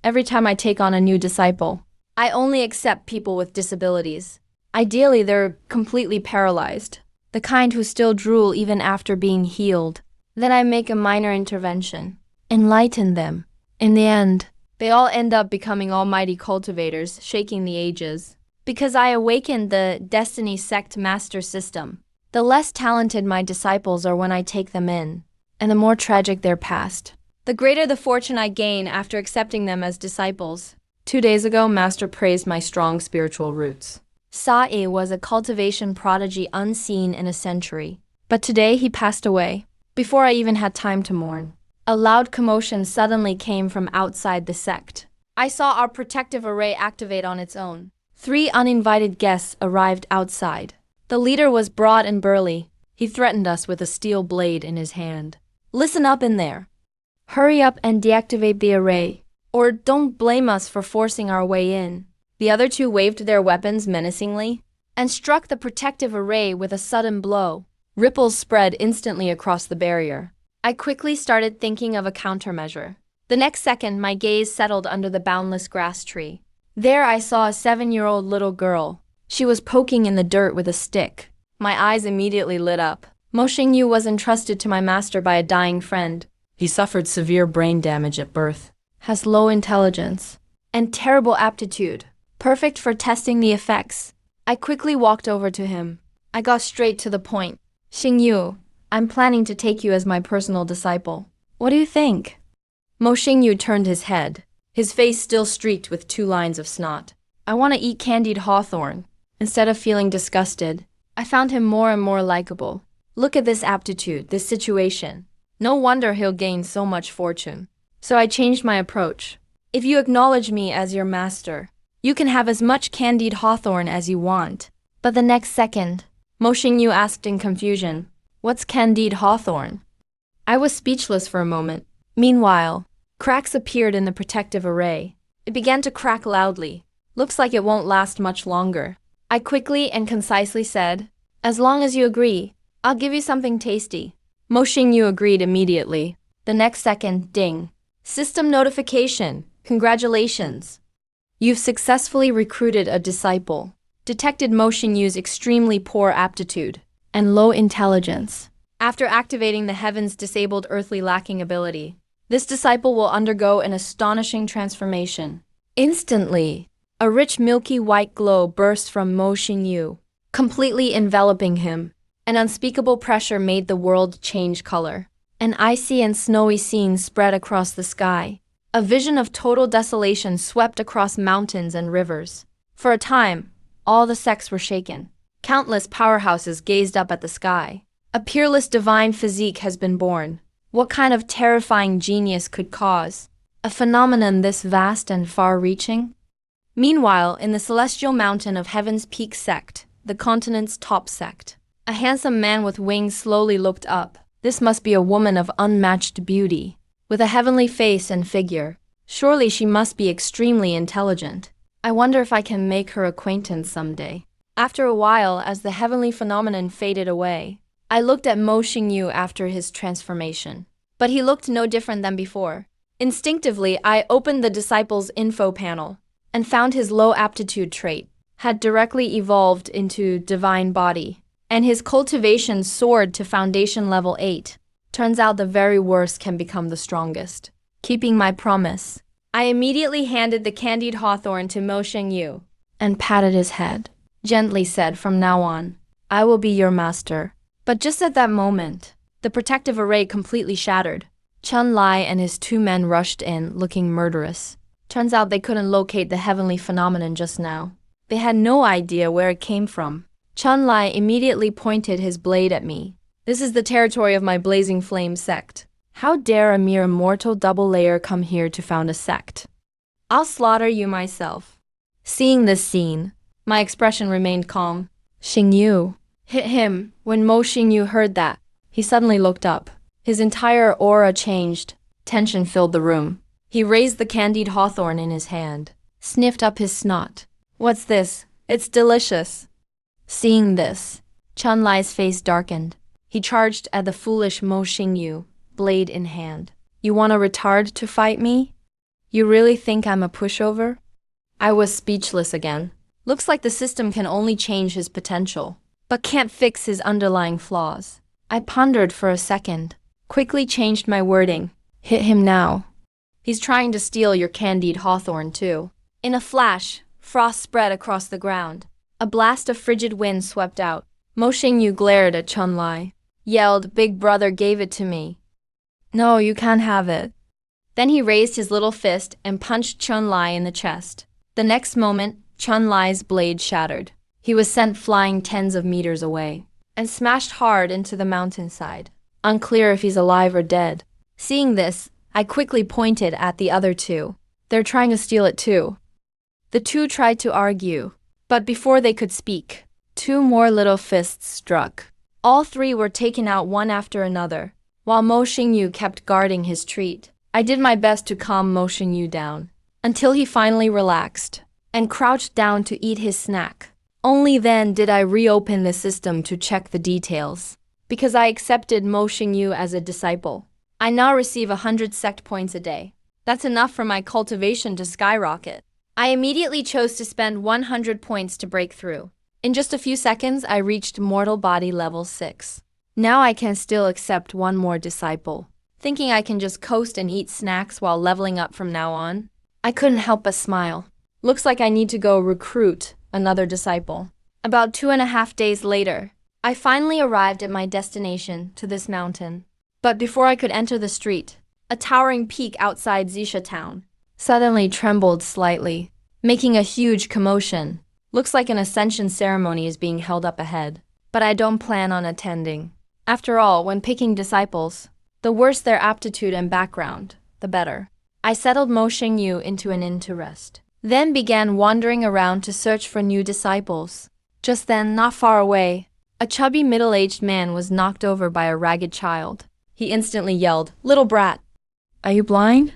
every time I take on a new disciple. I only accept people with disabilities. Ideally, they're completely paralyzed, the kind who still drool even after being healed. Then I make a minor intervention, enlighten them. In the end, they all end up becoming almighty cultivators, shaking the ages. Because I awakened the Destiny Sect master system. The less talented my disciples are when I take them in, and the more tragic their past, the greater the fortune I gain after accepting them as disciples. 2 days ago, Master praised my strong spiritual roots. Sae was a cultivation prodigy unseen in a century. But today he passed away, before I even had time to mourn. A loud commotion suddenly came from outside the sect. I saw our protective array activate on its own. 3 uninvited guests arrived outside. The leader was broad and burly. He threatened us with a steel blade in his hand. Listen up in there. Hurry up and deactivate the array, or don't blame us for forcing our way in. The other 2 waved their weapons menacingly and struck the protective array with a sudden blow. Ripples spread instantly across the barrier. I quickly started thinking of a countermeasure. The next second, my gaze settled under the boundless grass tree. There I saw a 7-year-old little girl. She was poking in the dirt with a stick. My eyes immediately lit up. Mo Xingyu was entrusted to my master by a dying friend. He suffered severe brain damage at birth, has low intelligence, and terrible aptitude, perfect for testing the effects. I quickly walked over to him. I got straight to the point. Xingyu, I'm planning to take you as my personal disciple. What do you think? Mo Xingyu turned his head, his face still streaked with 2 lines of snot. I want to eat candied hawthorn. Instead of feeling disgusted, I found him more and more likable. Look at this aptitude, this situation. No wonder he'll gain so much fortune. So I changed my approach. If you acknowledge me as your master, you can have as much candied hawthorn as you want. But the next second, Mo Xingyu asked in confusion, "What's candied hawthorn?" I was speechless for a moment. Meanwhile, cracks appeared in the protective array. It began to crack loudly. Looks like it won't last much longer. I quickly and concisely said, "As long as you agree, I'll give you something tasty." Mo Xingyu agreed immediately. The next second, ding. System notification. Congratulations. You've successfully recruited a disciple. Detected Mo Xingyu's extremely poor aptitude and low intelligence. After activating the heavens disabled earthly lacking ability, this disciple will undergo an astonishing transformation. Instantly, a rich milky white glow burst from Mo Xingyu, completely enveloping him. An unspeakable pressure made the world change color. An icy and snowy scene spread across the sky. A vision of total desolation swept across mountains and rivers. For a time, all the sects were shaken. Countless powerhouses gazed up at the sky. A peerless divine physique has been born. What kind of terrifying genius could cause a phenomenon this vast and far-reaching? Meanwhile, in the celestial mountain of Heaven's Peak Sect, the continent's top sect, a handsome man with wings slowly looked up. This must be a woman of unmatched beauty, with a heavenly face and figure. Surely she must be extremely intelligent. I wonder if I can make her acquaintance someday. After a while, as the heavenly phenomenon faded away, I looked at Mo Xingyu after his transformation. But he looked no different than before. Instinctively, I opened the disciple's info panel and found his low aptitude trait had directly evolved into divine body, and his cultivation soared to foundation level 8. Turns out the very worst can become the strongest. Keeping my promise, I immediately handed the candied hawthorn to Mo Xingyu and patted his head. Gently said, "From now on, I will be your master." But just at that moment, the protective array completely shattered. Chun Lai and his 2 men rushed in, looking murderous. Turns out they couldn't locate the heavenly phenomenon just now. They had no idea where it came from. Chun Lai immediately pointed his blade at me. "This is the territory of my Blazing Flame sect. How dare a mere mortal double layer come here to found a sect? I'll slaughter you myself." Seeing this scene, my expression remained calm. "Xingyu, hit him." When Mo Xingyu heard that, he suddenly looked up. His entire aura changed. Tension filled the room. He raised the candied hawthorn in his hand, sniffed up his snot. "What's this? It's delicious." Seeing this, Chun Lai's face darkened. He charged at the foolish Mo Xingyu, blade in hand. "You want a retard to fight me?" You really think I'm a pushover? I was speechless again. Looks like the system can only change his potential, but can't fix his underlying flaws. I pondered for a second, quickly changed my wording. Hit him now. He's trying to steal your candied hawthorn too. In a flash, frost spread across the ground. A blast of frigid wind swept out. Mo Xingyu glared at Chun-Li, yelled, "Big brother gave it to me. No, you can't have it." Then he raised his little fist and punched Chun-Li in the chest. The next moment, Chun-Li's blade shattered. He was sent flying tens of meters away and smashed hard into the mountainside. Unclear if he's alive or dead. Seeing this, I quickly pointed at the other two. They're trying to steal it too. The two tried to argue, but before they could speak, two more little fists struck. All three were taken out one after another, while Mo Xingyu kept guarding his treat. I did my best to calm Mo Xingyu down, until he finally relaxed and crouched down to eat his snack. Only then did I reopen the system to check the details. Because I accepted Mo Xingyu as a disciple, I now receive 100 sect points a day. That's enough for my cultivation to skyrocket. I immediately chose to spend 100 points to break through. In just a few seconds, I reached mortal body level 6. Now I can still accept one more disciple. Thinking I can just coast and eat snacks while leveling up from now on, I couldn't help but smile. Looks like I need to go recruit another disciple. About 2.5 days later, I finally arrived at my destination, to this mountain. But before I could enter the street, a towering peak outside Xisha town suddenly trembled slightly, making a huge commotion. Looks like an ascension ceremony is being held up ahead, but I don't plan on attending. After all, when picking disciples, the worse their aptitude and background, the better. I settled Mo Xingyu into an inn to rest, then began wandering around to search for new disciples. Just then, not far away, a chubby middle-aged man was knocked over by a ragged child. He instantly yelled, "Little brat, are you blind?"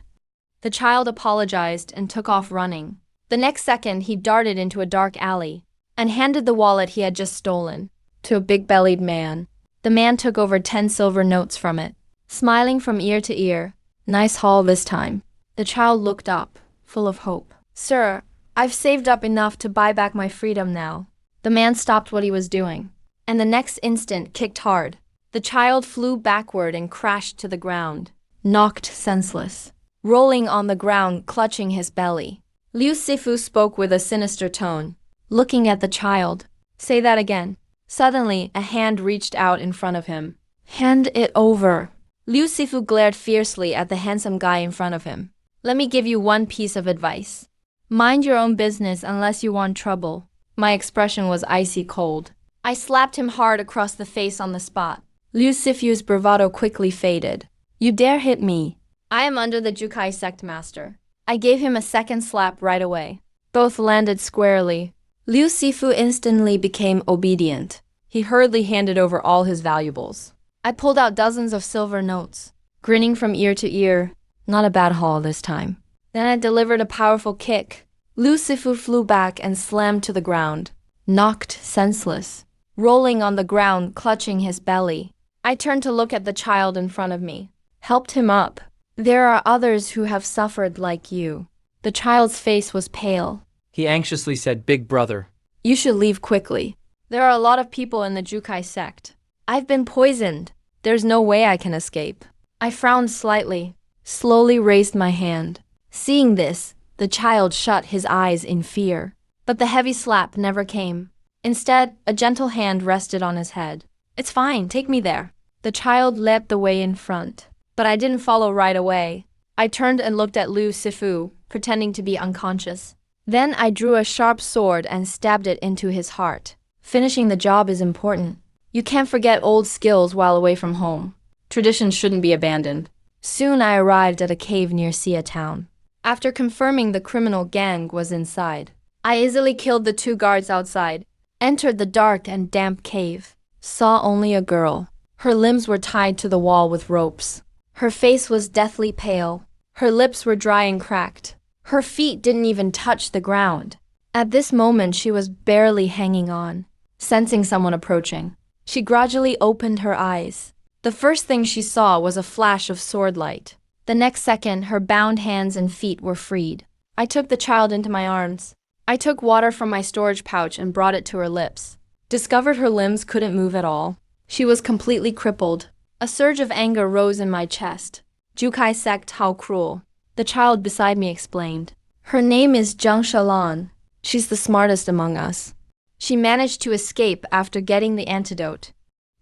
The child apologized and took off running. The next second, he darted into a dark alley and handed the wallet he had just stolen to a big-bellied man. The man took over 10 silver notes from it, smiling from ear to ear. "Nice haul this time." The child looked up, full of hope. "Sir, I've saved up enough to buy back my freedom now." The man stopped what he was doing, and the next instant kicked hard. The child flew backward and crashed to the ground, knocked senseless, rolling on the ground, clutching his belly. Liu Sifu spoke with a sinister tone, looking at the child. "Say that again." Suddenly, a hand reached out in front of him. "Hand it over." Liu Sifu glared fiercely at the handsome guy in front of him. "Let me give you one piece of advice. Mind your own business unless you want trouble." My expression was icy cold. I slapped him hard across the face on the spot. Liu Sifu's bravado quickly faded. "You dare hit me? I am under the Jukai Sect master." I gave him a second slap right away. Both landed squarely. Liu Sifu instantly became obedient. He hurriedly handed over all his valuables. I pulled out dozens of silver notes, grinning from ear to ear. Not a bad haul this time. Then I delivered a powerful kick. Liu Sifu flew back and slammed to the ground, knocked senseless, rolling on the ground, clutching his belly. I turned to look at the child in front of me, helped him up. "There are others who have suffered like you." The child's face was pale. He anxiously said, "Big brother, "You should leave quickly. There are a lot of people in the Jukai sect. I've been poisoned. There's no way I can escape." I frowned slightly, slowly raised my hand. Seeing this, the child shut his eyes in fear. But the heavy slap never came. Instead, a gentle hand rested on his head. "It's fine, take me there." The child led the way in front, but I didn't follow right away. I turned and looked at Liu Sifu, pretending to be unconscious. Then I drew a sharp sword and stabbed it into his heart. Finishing the job is important. You can't forget old skills while away from home. Traditions shouldn't be abandoned. Soon I arrived at a cave near Xia town. After confirming the criminal gang was inside, I easily killed the 2 guards outside, entered the dark and damp cave, saw only a girl. Her limbs were tied to the wall with ropes. Her face was deathly pale. Her lips were dry and cracked. Her feet didn't even touch the ground. At this moment, she was barely hanging on. Sensing someone approaching, she gradually opened her eyes. The first thing she saw was a flash of sword light. The next second, her bound hands and feet were freed. I took the child into my arms. I took water from my storage pouch and brought it to her lips. Discovered her limbs couldn't move at all. She was completely crippled. A surge of anger rose in my chest. Jukai Sect, how cruel. The child beside me explained. Her name is Jiang Shalan. She's the smartest among us. She managed to escape after getting the antidote.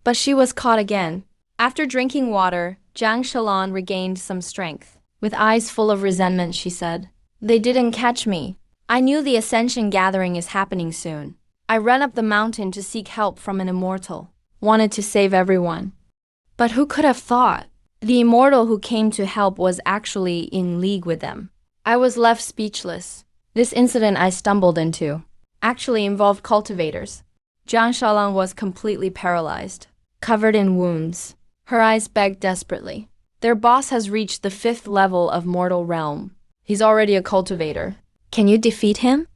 But she was caught again. After drinking water, Jiang Shalan regained some strength. With eyes full of resentment, she said, "They didn't catch me. I knew the Ascension gathering is happening soon. I ran up the mountain to seek help from an immortal. Wanted to save everyone. But who could have thought? The immortal who came to help was actually in league with them." I was left speechless. This incident I stumbled into actually involved cultivators. Jiang Shalan was completely paralyzed, covered in wounds. Her eyes begged desperately. Their boss has reached the 5th level of mortal realm. He's already a cultivator. Can you defeat him?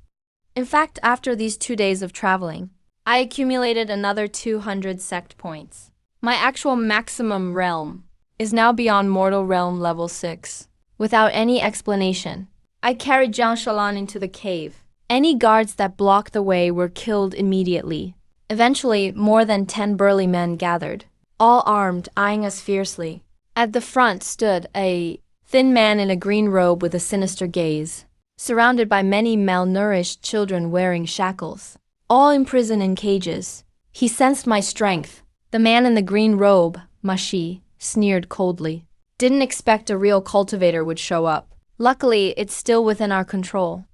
In fact, after these 2 days of traveling, I accumulated another 200 sect points. My actual maximum realm is now beyond mortal realm level 6. Without any explanation, I carried Jiang Shalan into the cave. Any guards that blocked the way were killed immediately. Eventually, more than 10 burly men gathered, all armed, eyeing us fiercely. At the front stood a thin man in a green robe with a sinister gaze, surrounded by many malnourished children wearing shackles, all imprisoned in cages. He sensed my strength. The man in the green robe, Mashi, sneered coldly. Didn't expect a real cultivator would show up. Luckily, it's still within our control.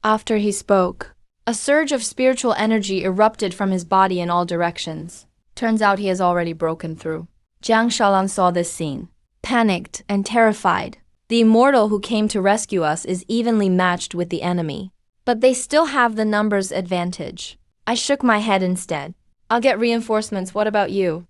After he spoke, a surge of spiritual energy erupted from his body in all directions. Turns out he has already broken through. Jiang Shalan saw this scene, panicked and terrified. The immortal who came to rescue us is evenly matched with the enemy, but they still have the numbers advantage. I shook my head instead. I'll get reinforcements, what about you?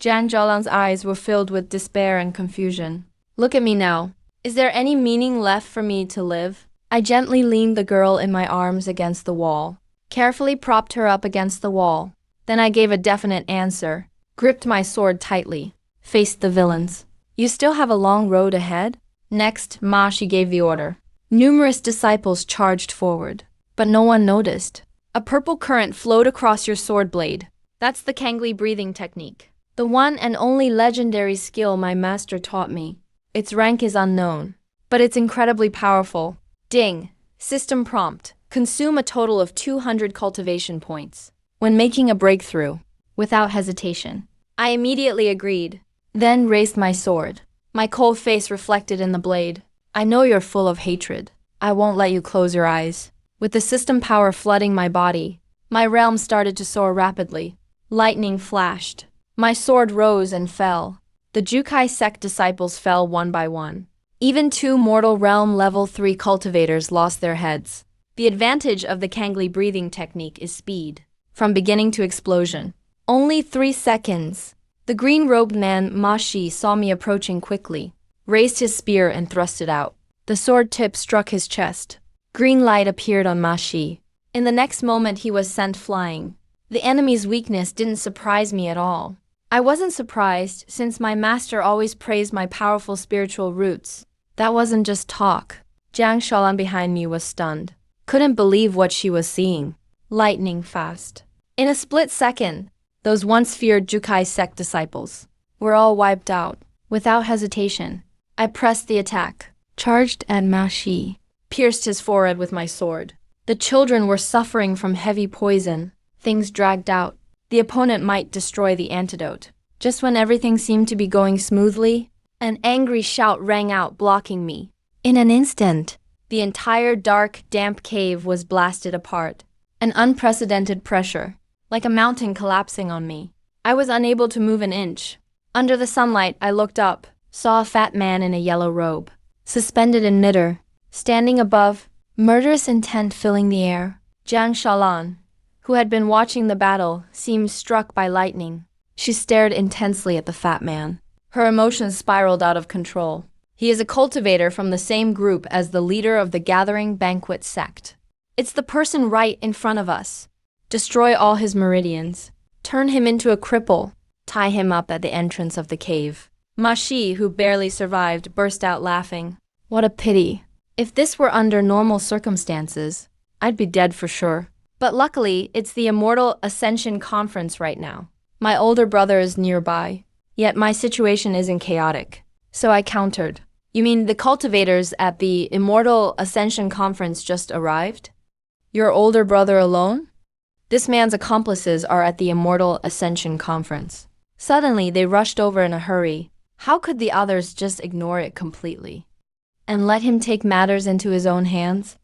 Jiang Shalan's eyes were filled with despair and confusion. Look at me now. Is there any meaning left for me to live? I gently leaned the girl in my arms against the wall, carefully propped her up against the wall. Then I gave a definite answer, gripped my sword tightly, faced the villains. You still have a long road ahead? Next, Mashi gave the order. Numerous disciples charged forward, but no one noticed. A purple current flowed across your sword blade. That's the Kangli breathing technique. The one and only legendary skill my master taught me. Its rank is unknown, but it's incredibly powerful. Ding. System prompt. Consume a total of 200 cultivation points when making a breakthrough, without hesitation. I immediately agreed, then raised my sword. My cold face reflected in the blade. I know you're full of hatred. I won't let you close your eyes. With the system power flooding my body, my realm started to soar rapidly. Lightning flashed. My sword rose and fell. The Jukai Sect disciples fell one by one. Even 2 mortal realm level 3 cultivators lost their heads. The advantage of the Kangli breathing technique is speed, from beginning to explosion. Only 3 seconds. The green-robed man, Mashi, saw me approaching quickly, raised his spear and thrust it out. The sword tip struck his chest. Green light appeared on Mashi. In the next moment, he was sent flying. The enemy's weakness didn't surprise me at all. I wasn't surprised, since my master always praised my powerful spiritual roots. That wasn't just talk. Jiang Shalan behind me was stunned. Couldn't believe what she was seeing. Lightning fast. In a split second, those once feared Jukai Sect disciples were all wiped out. Without hesitation, I pressed the attack, charged at Mashi, pierced his forehead with my sword. The children were suffering from heavy poison. Things dragged out. The opponent might destroy the antidote. Just when everything seemed to be going smoothly, an angry shout rang out, blocking me. In an instant, the entire dark, damp cave was blasted apart. An unprecedented pressure, like a mountain collapsing on me. I was unable to move an inch. Under the sunlight, I looked up, saw a fat man in a yellow robe, suspended in midair, standing above, murderous intent filling the air. Jiang Shalan, who had been watching the battle, seemed struck by lightning. She stared intensely at the fat man. Her emotions spiraled out of control. He is a cultivator from the same group as the leader of the Gathering Banquet Sect. It's the person right in front of us. Destroy all his meridians. Turn him into a cripple. Tie him up at the entrance of the cave. Ma Shi, who barely survived, burst out laughing. What a pity. If this were under normal circumstances, I'd be dead for sure. But luckily, it's the Immortal Ascension Conference right now. My older brother is nearby, yet my situation isn't chaotic. So I countered. You mean the cultivators at the Immortal Ascension Conference just arrived? Your older brother alone? This man's accomplices are at the Immortal Ascension Conference. Suddenly, they rushed over in a hurry. How could the others just ignore it completely and let him take matters into his own hands?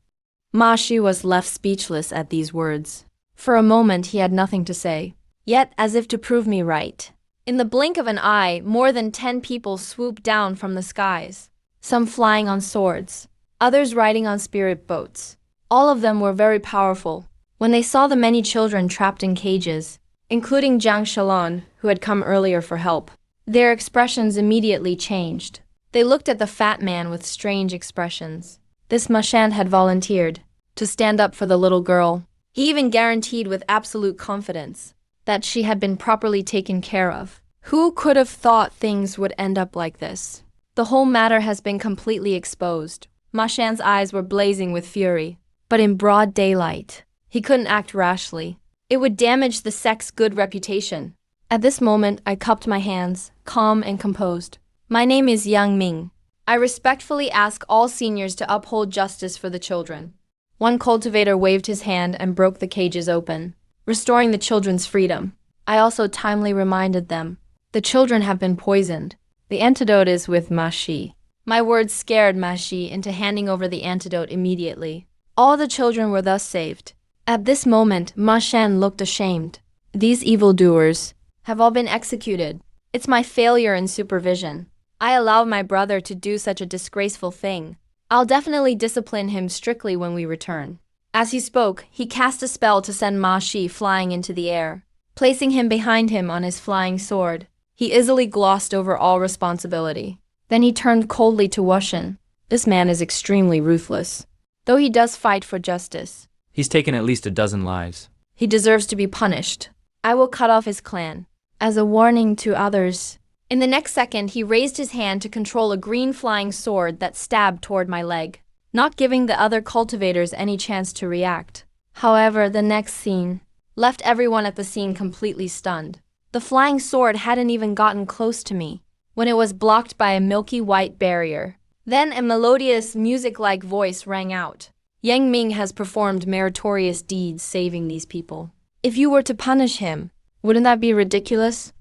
Ma Shi was left speechless at these words. For a moment, he had nothing to say. Yet, as if to prove me right, in the blink of an eye, more than 10 people swooped down from the skies, some flying on swords, others riding on spirit boats. All of them were very powerful. When they saw the many children trapped in cages, including Jiang Shalon, who had come earlier for help, their expressions immediately changed. They looked at the fat man with strange expressions. This Mashand had volunteered to stand up for the little girl. He even guaranteed with absolute confidence that she had been properly taken care of. Who could have thought things would end up like this? The whole matter has been completely exposed. Mashan's eyes were blazing with fury, but in broad daylight, he couldn't act rashly. It would damage the sect's good reputation. At this moment, I cupped my hands, calm and composed. My name is Yang Ming. I respectfully ask all seniors to uphold justice for the children. One cultivator waved his hand and broke the cages open, restoring the children's freedom. I also timely reminded them, the children have been poisoned. The antidote is with Ma Shi. My words scared Ma Shi into handing over the antidote immediately. All the children were thus saved. At this moment, Ma Shan looked ashamed. These evildoers have all been executed. It's my failure in supervision. I allowed my brother to do such a disgraceful thing. I'll definitely discipline him strictly when we return. As he spoke, he cast a spell to send Ma Shi flying into the air. Placing him behind him on his flying sword, he easily glossed over all responsibility. Then he turned coldly to Wushan. This man is extremely ruthless. Though he does fight for justice, He's taken at least a dozen lives. he deserves to be punished. I will cut off his clan. As a warning to others. In the next second, he raised his hand to control a green flying sword that stabbed toward my leg, not giving the other cultivators any chance to react. However, the next scene left everyone at the scene completely stunned. The flying sword hadn't even gotten close to me when it was blocked by a milky white barrier. Then a melodious, music-like voice rang out. Yang Ming has performed meritorious deeds saving these people. If you were to punish him, wouldn't that be ridiculous?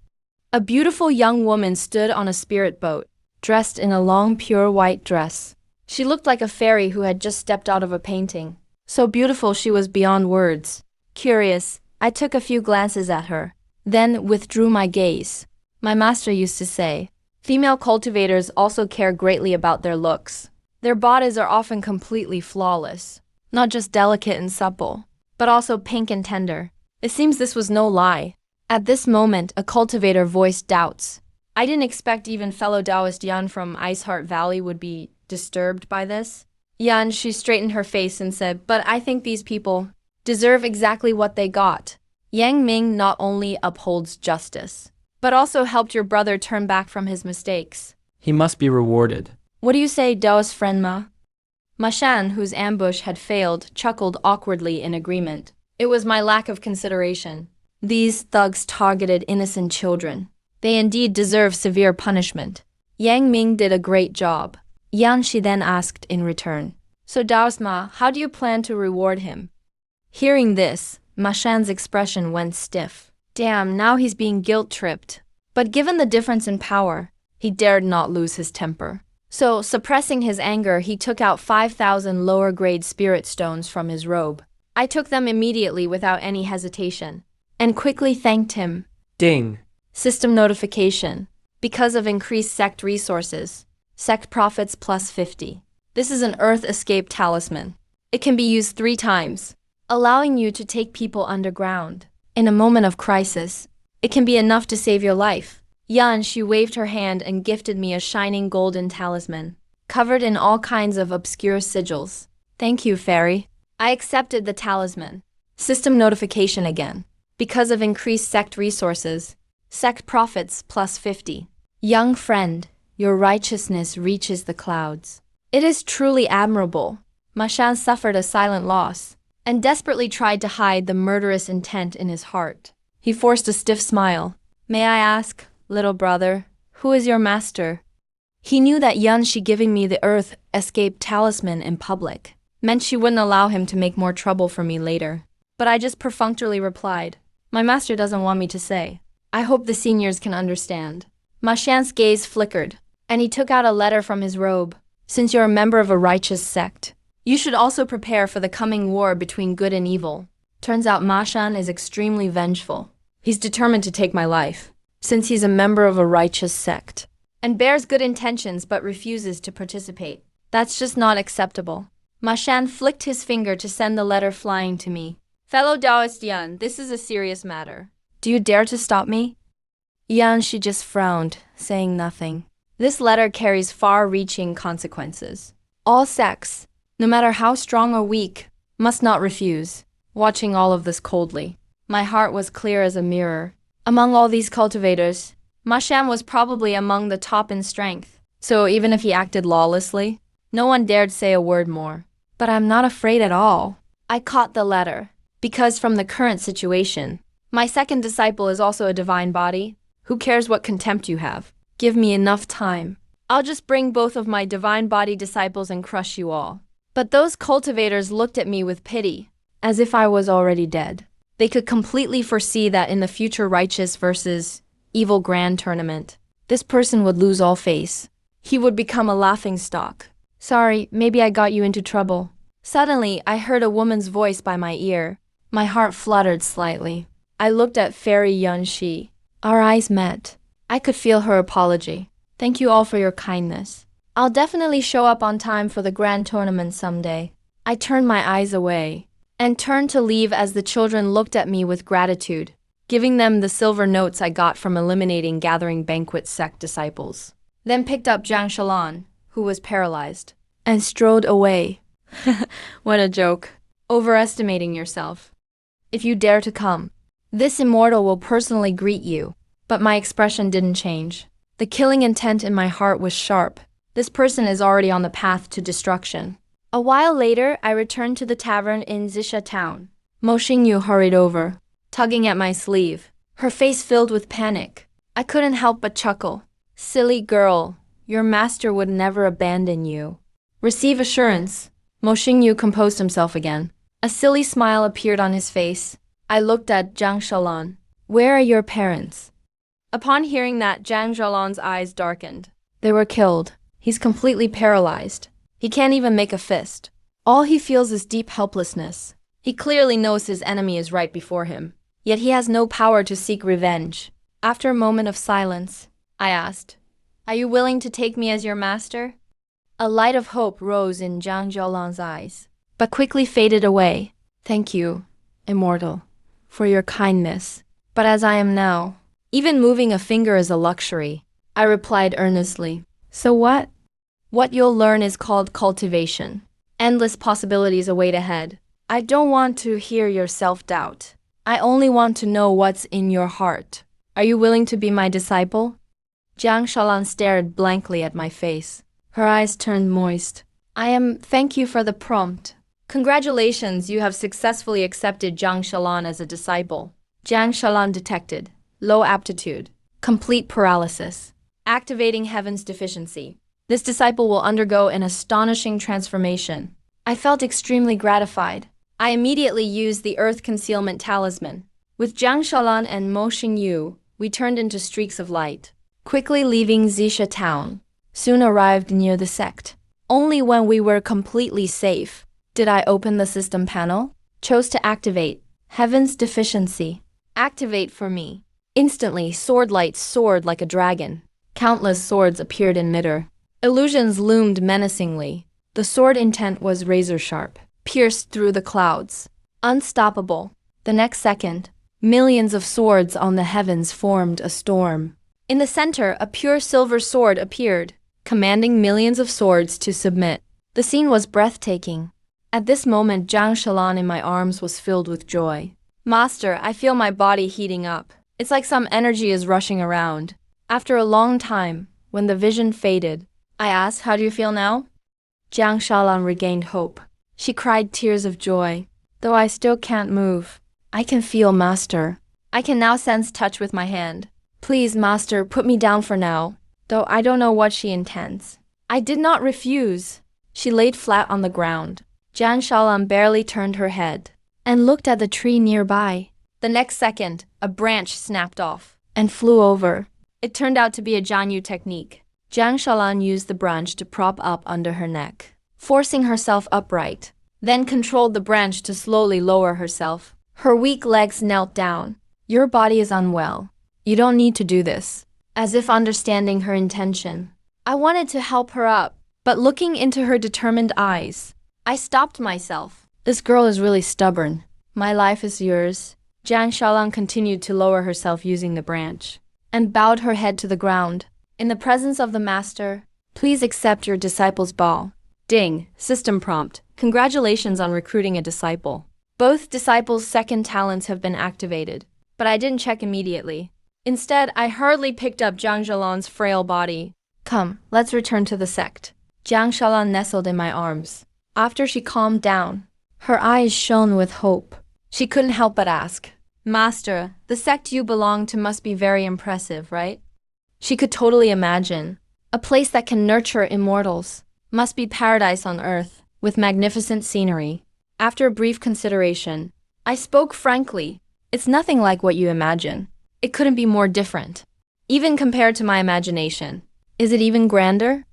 A beautiful young woman stood on a spirit boat, dressed in a long pure white dress. She looked like a fairy who had just stepped out of a painting. So beautiful she was beyond words. Curious, I took a few glances at her, then withdrew my gaze. My master used to say, female cultivators also care greatly about their looks. Their bodies are often completely flawless, not just delicate and supple, but also pink and tender. It seems this was no lie. At this moment, a cultivator voiced doubts. I didn't expect even fellow Taoist Yan from Iceheart Valley would be disturbed by this. Yan, she straightened her face and said, but I think these people deserve exactly what they got. Yang Ming not only upholds justice, but also helped your brother turn back from his mistakes. He must be rewarded. What do you say, Taoist friend Ma? Ma Shan, whose ambush had failed, chuckled awkwardly in agreement. It was my lack of consideration. These thugs targeted innocent children. They indeed deserve severe punishment. Yang Ming did a great job. Yan Shi then asked in return. So Taoist Ma, how do you plan to reward him? Hearing this, Ma Shan's expression went stiff. Damn, now he's being guilt-tripped. But given the difference in power, he dared not lose his temper. So, suppressing his anger, he took out 5,000 lower-grade spirit stones from his robe. I took them immediately without any hesitation, and quickly thanked him. Ding! System notification. Because of increased sect resources, sect profits plus 50. This is an Earth Escape talisman. It can be used 3 times, allowing you to take people underground. In a moment of crisis, it can be enough to save your life. Yan, she waved her hand and gifted me a shining golden talisman, covered in all kinds of obscure sigils. Thank you, fairy. I accepted the talisman. System notification again. Because of increased sect resources, sect profits plus 50. Young friend, your righteousness reaches the clouds. It is truly admirable. Ma Shan suffered a silent loss and desperately tried to hide the murderous intent in his heart. He forced a stiff smile. May I ask, little brother, who is your master? He knew that Yun Shi giving me the earth escape talisman in public meant she wouldn't allow him to make more trouble for me later. But I just perfunctorily replied, my master doesn't want me to say. I hope the seniors can understand. Ma Shan's gaze flickered, and he took out a letter from his robe. Since you're a member of a righteous sect, you should also prepare for the coming war between good and evil. Turns out Ma Shan is extremely vengeful. He's determined to take my life, since he's a member of a righteous sect, and bears good intentions but refuses to participate. That's just not acceptable. Ma Shan flicked his finger to send the letter flying to me. Fellow Taoist Yan, this is a serious matter. Do you dare to stop me? Yan Shi just frowned, saying nothing. This letter carries far-reaching consequences. All sects, no matter how strong or weak, must not refuse. Watching all of this coldly, my heart was clear as a mirror. Among all these cultivators, Ma Shan was probably among the top in strength. So even if he acted lawlessly, no one dared say a word more. But I'm not afraid at all. I caught the letter, because from the current situation, my second disciple is also a divine body. Who cares what contempt you have? Give me enough time. I'll just bring both of my divine body disciples and crush you all. But those cultivators looked at me with pity, as if I was already dead. They could completely foresee that in the future righteous versus evil grand tournament, this person would lose all face. He would become a laughingstock. Sorry, maybe I got you into trouble. Suddenly, I heard a woman's voice by my ear. My heart fluttered slightly. I looked at Fairy Yun Shi. Our eyes met. I could feel her apology. Thank you all for your kindness. I'll definitely show up on time for the grand tournament someday. I turned my eyes away and turned to leave as the children looked at me with gratitude, giving them the silver notes I got from eliminating Gathering Banquet sect disciples. Then picked up Zhang Shalan, who was paralyzed, and strode away. What a joke. Overestimating yourself. If you dare to come, this immortal will personally greet you. But my expression didn't change. The killing intent in my heart was sharp. This person is already on the path to destruction. A while later, I returned to the tavern in Zisha town. Mo Xingyu hurried over, tugging at my sleeve, her face filled with panic. I couldn't help but chuckle. Silly girl, your master would never abandon you. Receive assurance. Mo Xingyu composed himself again. A silly smile appeared on his face. I looked at Zhang Shalan. Where are your parents? Upon hearing that, Zhang Zhaolan's eyes darkened. They were killed. He's completely paralyzed. He can't even make a fist. All he feels is deep helplessness. He clearly knows his enemy is right before him, yet he has no power to seek revenge. After a moment of silence, I asked, Are you willing to take me as your master? A light of hope rose in Zhang Zhaolan's eyes, but quickly faded away. Thank you, immortal, for your kindness. But as I am now, even moving a finger is a luxury, I replied earnestly. So what? What you'll learn is called cultivation. Endless possibilities await ahead. I don't want to hear your self-doubt. I only want to know what's in your heart. Are you willing to be my disciple? Zhang Shalan stared blankly at my face. Her eyes turned moist. Thank you for the prompt. Congratulations, you have successfully accepted Zhang Shalan as a disciple. Zhang Shalan detected low aptitude, complete paralysis, activating heaven's deficiency. This disciple will undergo an astonishing transformation. I felt extremely gratified. I immediately used the Earth Concealment Talisman. With Zhang Shalan and Mo Xingyu, we turned into streaks of light. Quickly leaving Zisha town, soon arrived near the sect. Only when we were completely safe did I open the system panel, chose to activate heaven's deficiency. Activate for me. Instantly, sword light soared like a dragon. Countless swords appeared in midair. Illusions loomed menacingly. The sword intent was razor sharp, pierced through the clouds. Unstoppable. The next second, millions of swords on the heavens formed a storm. In the center, a pure silver sword appeared, commanding millions of swords to submit. The scene was breathtaking. At this moment, Zhang Shalan in my arms was filled with joy. Master, I feel my body heating up. It's like some energy is rushing around. After a long time, when the vision faded, I asked, "How do you feel now?" Jiang Shalan regained hope. She cried tears of joy. "Though I still can't move, I can feel, Master. I can now sense touch with my hand. Please, Master, put me down for now." Though I don't know what she intends. I did not refuse. She laid flat on the ground. Jiang Shalan barely turned her head and looked at the tree nearby. The next second, a branch snapped off and flew over. It turned out to be a Jianyu technique. Jiang Shalan used the branch to prop up under her neck, forcing herself upright, then controlled the branch to slowly lower herself. Her weak legs knelt down. "Your body is unwell. You don't need to do this." As if understanding her intention, I wanted to help her up, but looking into her determined eyes, I stopped myself. This girl is really stubborn. "My life is yours." Jiang Shalan continued to lower herself using the branch, and bowed her head to the ground. "In the presence of the Master, please accept your disciple's ball." Ding, system prompt. Congratulations on recruiting a disciple. Both disciples' second talents have been activated, but I didn't check immediately. Instead, I hurriedly picked up Jiang Shalan's frail body. "Come, let's return to the sect." Jiang Shalan nestled in my arms. After she calmed down, her eyes shone with hope. She couldn't help but ask, "Master, the sect you belong to must be very impressive, right?" She could totally imagine. A place that can nurture immortals must be paradise on earth, with magnificent scenery. After a brief consideration, I spoke frankly. "It's nothing like what you imagine. It couldn't be more different, even compared to my imagination." "Is it even grander?"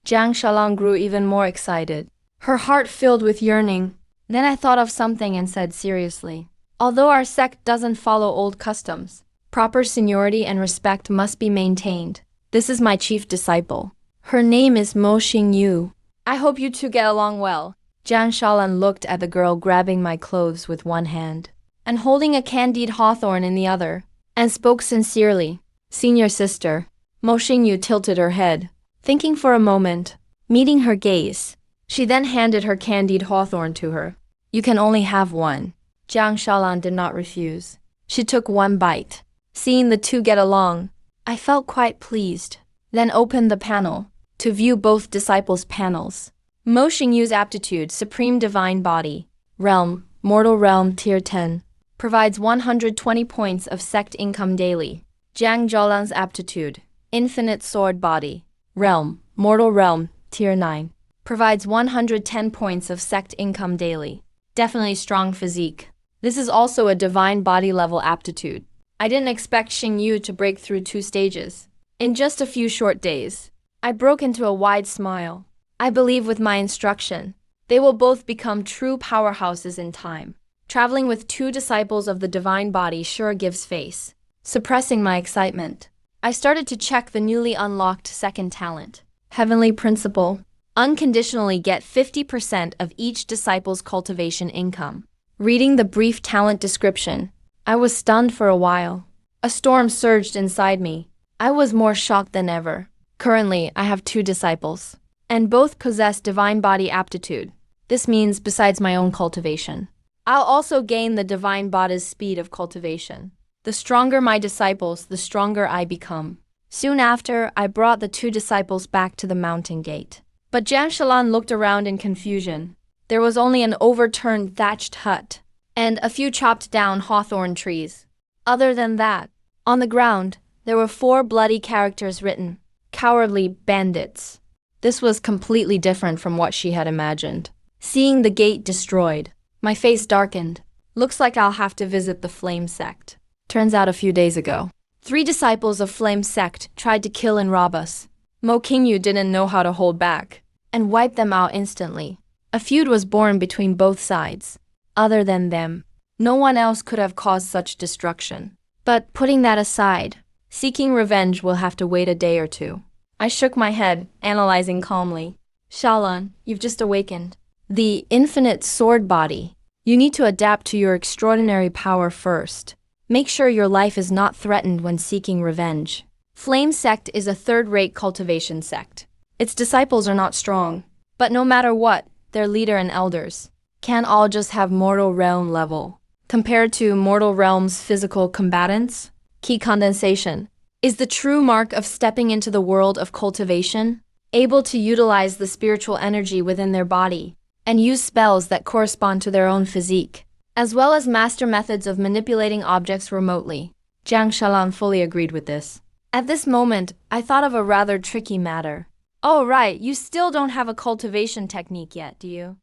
Jiang Shalan grew even more excited, her heart filled with yearning. Then I thought of something and said seriously, "Although our sect doesn't follow old customs, proper seniority and respect must be maintained. This is my chief disciple. Her name is Mo Xingyu. I hope you two get along well." Jiang Shalan looked at the girl grabbing my clothes with one hand and holding a candied hawthorn in the other, and spoke sincerely. "Senior sister." Mo Xingyu tilted her head, thinking for a moment, meeting her gaze. She then handed her candied hawthorn to her. "You can only have one." Jiang Shalan did not refuse. She took one bite. Seeing the two get along, I felt quite pleased. Then opened the panel to view both disciples' panels. Mo Xingyu's aptitude, Supreme Divine Body, Realm, Mortal Realm Tier 10, provides 120 points of sect income daily. Jiang Zhaolan's aptitude, Infinite Sword Body, Realm, Mortal Realm Tier 9, provides 110 points of sect income daily. Definitely strong physique. This is also a divine body level aptitude. I didn't expect Xingyu to break through 2 stages in just a few short days. I broke into a wide smile. I believe with my instruction, they will both become true powerhouses in time. Traveling with 2 disciples of the divine body sure gives face. Suppressing my excitement, I started to check the newly unlocked second talent. Heavenly Principle. Unconditionally get 50% of each disciple's cultivation income. Reading the brief talent description, I was stunned for a while. A storm surged inside me. I was more shocked than ever. Currently, I have 2 disciples, and both possess divine body aptitude. This means besides my own cultivation, I'll also gain the divine body's speed of cultivation. The stronger my disciples, the stronger I become. Soon after, I brought the 2 disciples back to the mountain gate. But Jiang Shalan looked around in confusion. There was only an overturned thatched hut and a few chopped down hawthorn trees. Other than that, on the ground, there were 4 bloody characters written, "Cowardly bandits." This was completely different from what she had imagined. Seeing the gate destroyed, my face darkened. Looks like I'll have to visit the Flame Sect. Turns out a few days ago, 3 disciples of Flame Sect tried to kill and rob us. Mo Xingyu didn't know how to hold back and wiped them out instantly. A feud was born between both sides. Other than them, no one else could have caused such destruction. But putting that aside, seeking revenge will have to wait a day or 2. I shook my head, analyzing calmly. "Shalan, you've just awakened. The infinite sword body. You need to adapt to your extraordinary power first. Make sure your life is not threatened when seeking revenge." Flame Sect is a third-rate cultivation sect. Its disciples are not strong, but no matter what, their leader and elders can't all just have mortal realm level. Compared to mortal realm's physical combatants, key condensation, is the true mark of stepping into the world of cultivation, able to utilize the spiritual energy within their body and use spells that correspond to their own physique, as well as master methods of manipulating objects remotely. Jiang Shalan fully agreed with this. At this moment, I thought of a rather tricky matter. Oh right, you still don't have a cultivation technique yet, do you?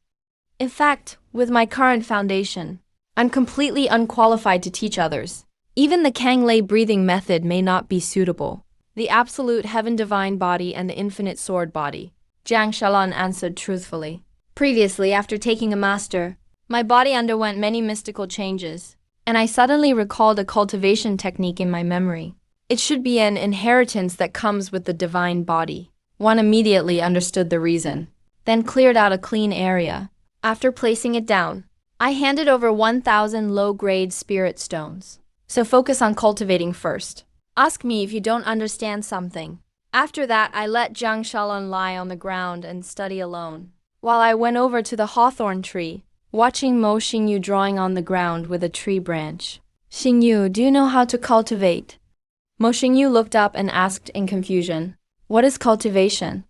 In fact, with my current foundation, I'm completely unqualified to teach others. Even the Kanglei breathing method may not be suitable. The absolute heaven divine body and the infinite sword body, Jiang Shalan answered truthfully. Previously, after taking a master, my body underwent many mystical changes, and I suddenly recalled a cultivation technique in my memory. It should be an inheritance that comes with the divine body. One immediately understood the reason, then cleared out a clean area. After placing it down, I handed over 1,000 low-grade spirit stones. So focus on cultivating first. Ask me if you don't understand something. After that, I let Jiang Shalan lie on the ground and study alone, while I went over to the hawthorn tree, watching Mo Xingyu drawing on the ground with a tree branch. Xingyu, do you know how to cultivate? Mo Xingyu looked up and asked in confusion, what is cultivation?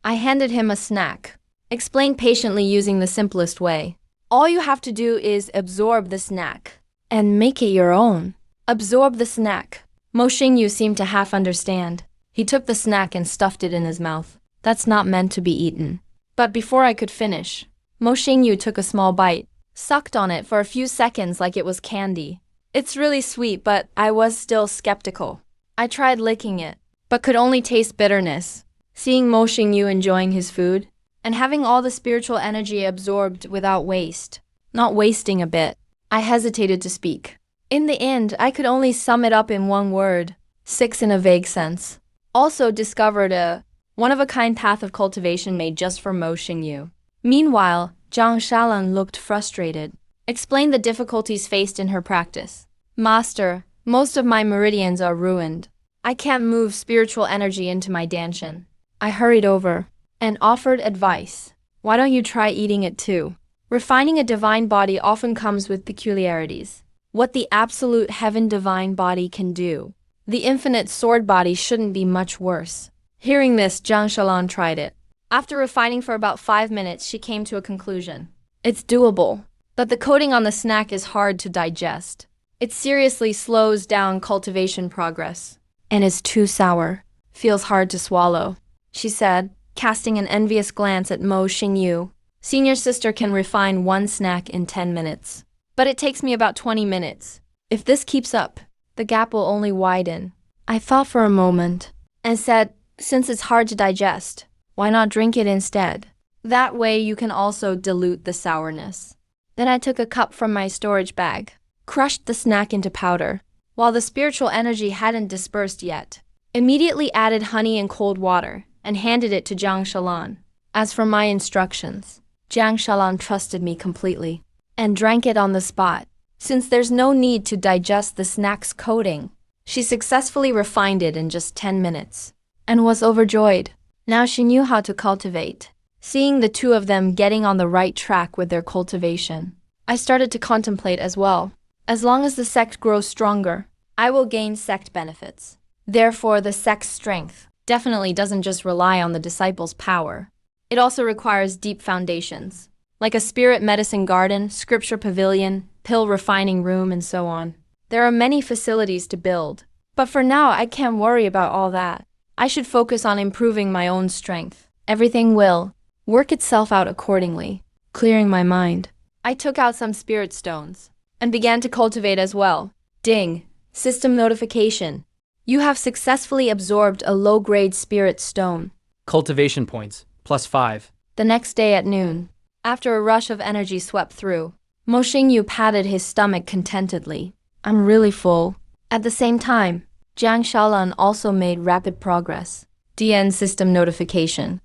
I handed him a snack, explained patiently using the simplest way. All you have to do is absorb the snack and make it your own. Absorb the snack. Mo Xingyu seemed to half understand. He took the snack and stuffed it in his mouth. That's not meant to be eaten. But before I could finish, Mo Xingyu took a small bite, sucked on it for a few seconds like it was candy. It's really sweet, but I was still skeptical. I tried licking it, but could only taste bitterness. Seeing Mo Xingyu enjoying his food, and having all the spiritual energy absorbed without waste, not wasting a bit, I hesitated to speak. In the end, I could only sum it up in one word, 6 in a vague sense. Also discovered a one-of-a-kind path of cultivation made just for Mo Xingyu. Meanwhile, Jiang Shalan looked frustrated, explained the difficulties faced in her practice. Master, most of my meridians are ruined. I can't move spiritual energy into my danshan. I hurried over and offered advice. Why don't you try eating it too? Refining a divine body often comes with peculiarities. What the absolute heaven divine body can do, the infinite sword body shouldn't be much worse. Hearing this, Jiang Shalan tried it. After refining for about 5 minutes, she came to a conclusion. It's doable, but the coating on the snack is hard to digest. It seriously slows down cultivation progress, and is too sour. Feels hard to swallow, she said, casting an envious glance at Mo Xingyu. Senior sister can refine one snack in 10 minutes. But it takes me about 20 minutes. If this keeps up, the gap will only widen. I thought for a moment and said, since it's hard to digest, why not drink it instead? That way you can also dilute the sourness. Then I took a cup from my storage bag, crushed the snack into powder, while the spiritual energy hadn't dispersed yet. Immediately added honey and cold water and handed it to Jiang Shalan. As for my instructions, Jiang Shalan trusted me completely and drank it on the spot. Since there's no need to digest the snack's coating, she successfully refined it in just 10 minutes and was overjoyed. Now she knew how to cultivate. Seeing the two of them getting on the right track with their cultivation, I started to contemplate as well. As long as the sect grows stronger, I will gain sect benefits. Therefore, the sect's strength definitely doesn't just rely on the disciples' power. It also requires deep foundations, like a spirit medicine garden, scripture pavilion, pill refining room, and so on. There are many facilities to build, but for now I can't worry about all that. I should focus on improving my own strength. Everything will work itself out accordingly. Clearing my mind, I took out some spirit stones and began to cultivate as well. Ding! System notification. You have successfully absorbed a low-grade spirit stone. Cultivation points, +5. The next day at noon, after a rush of energy swept through, Mo Xingyu patted his stomach contentedly. I'm really full. At the same time, Jiang Shalan also made rapid progress. DN system notification.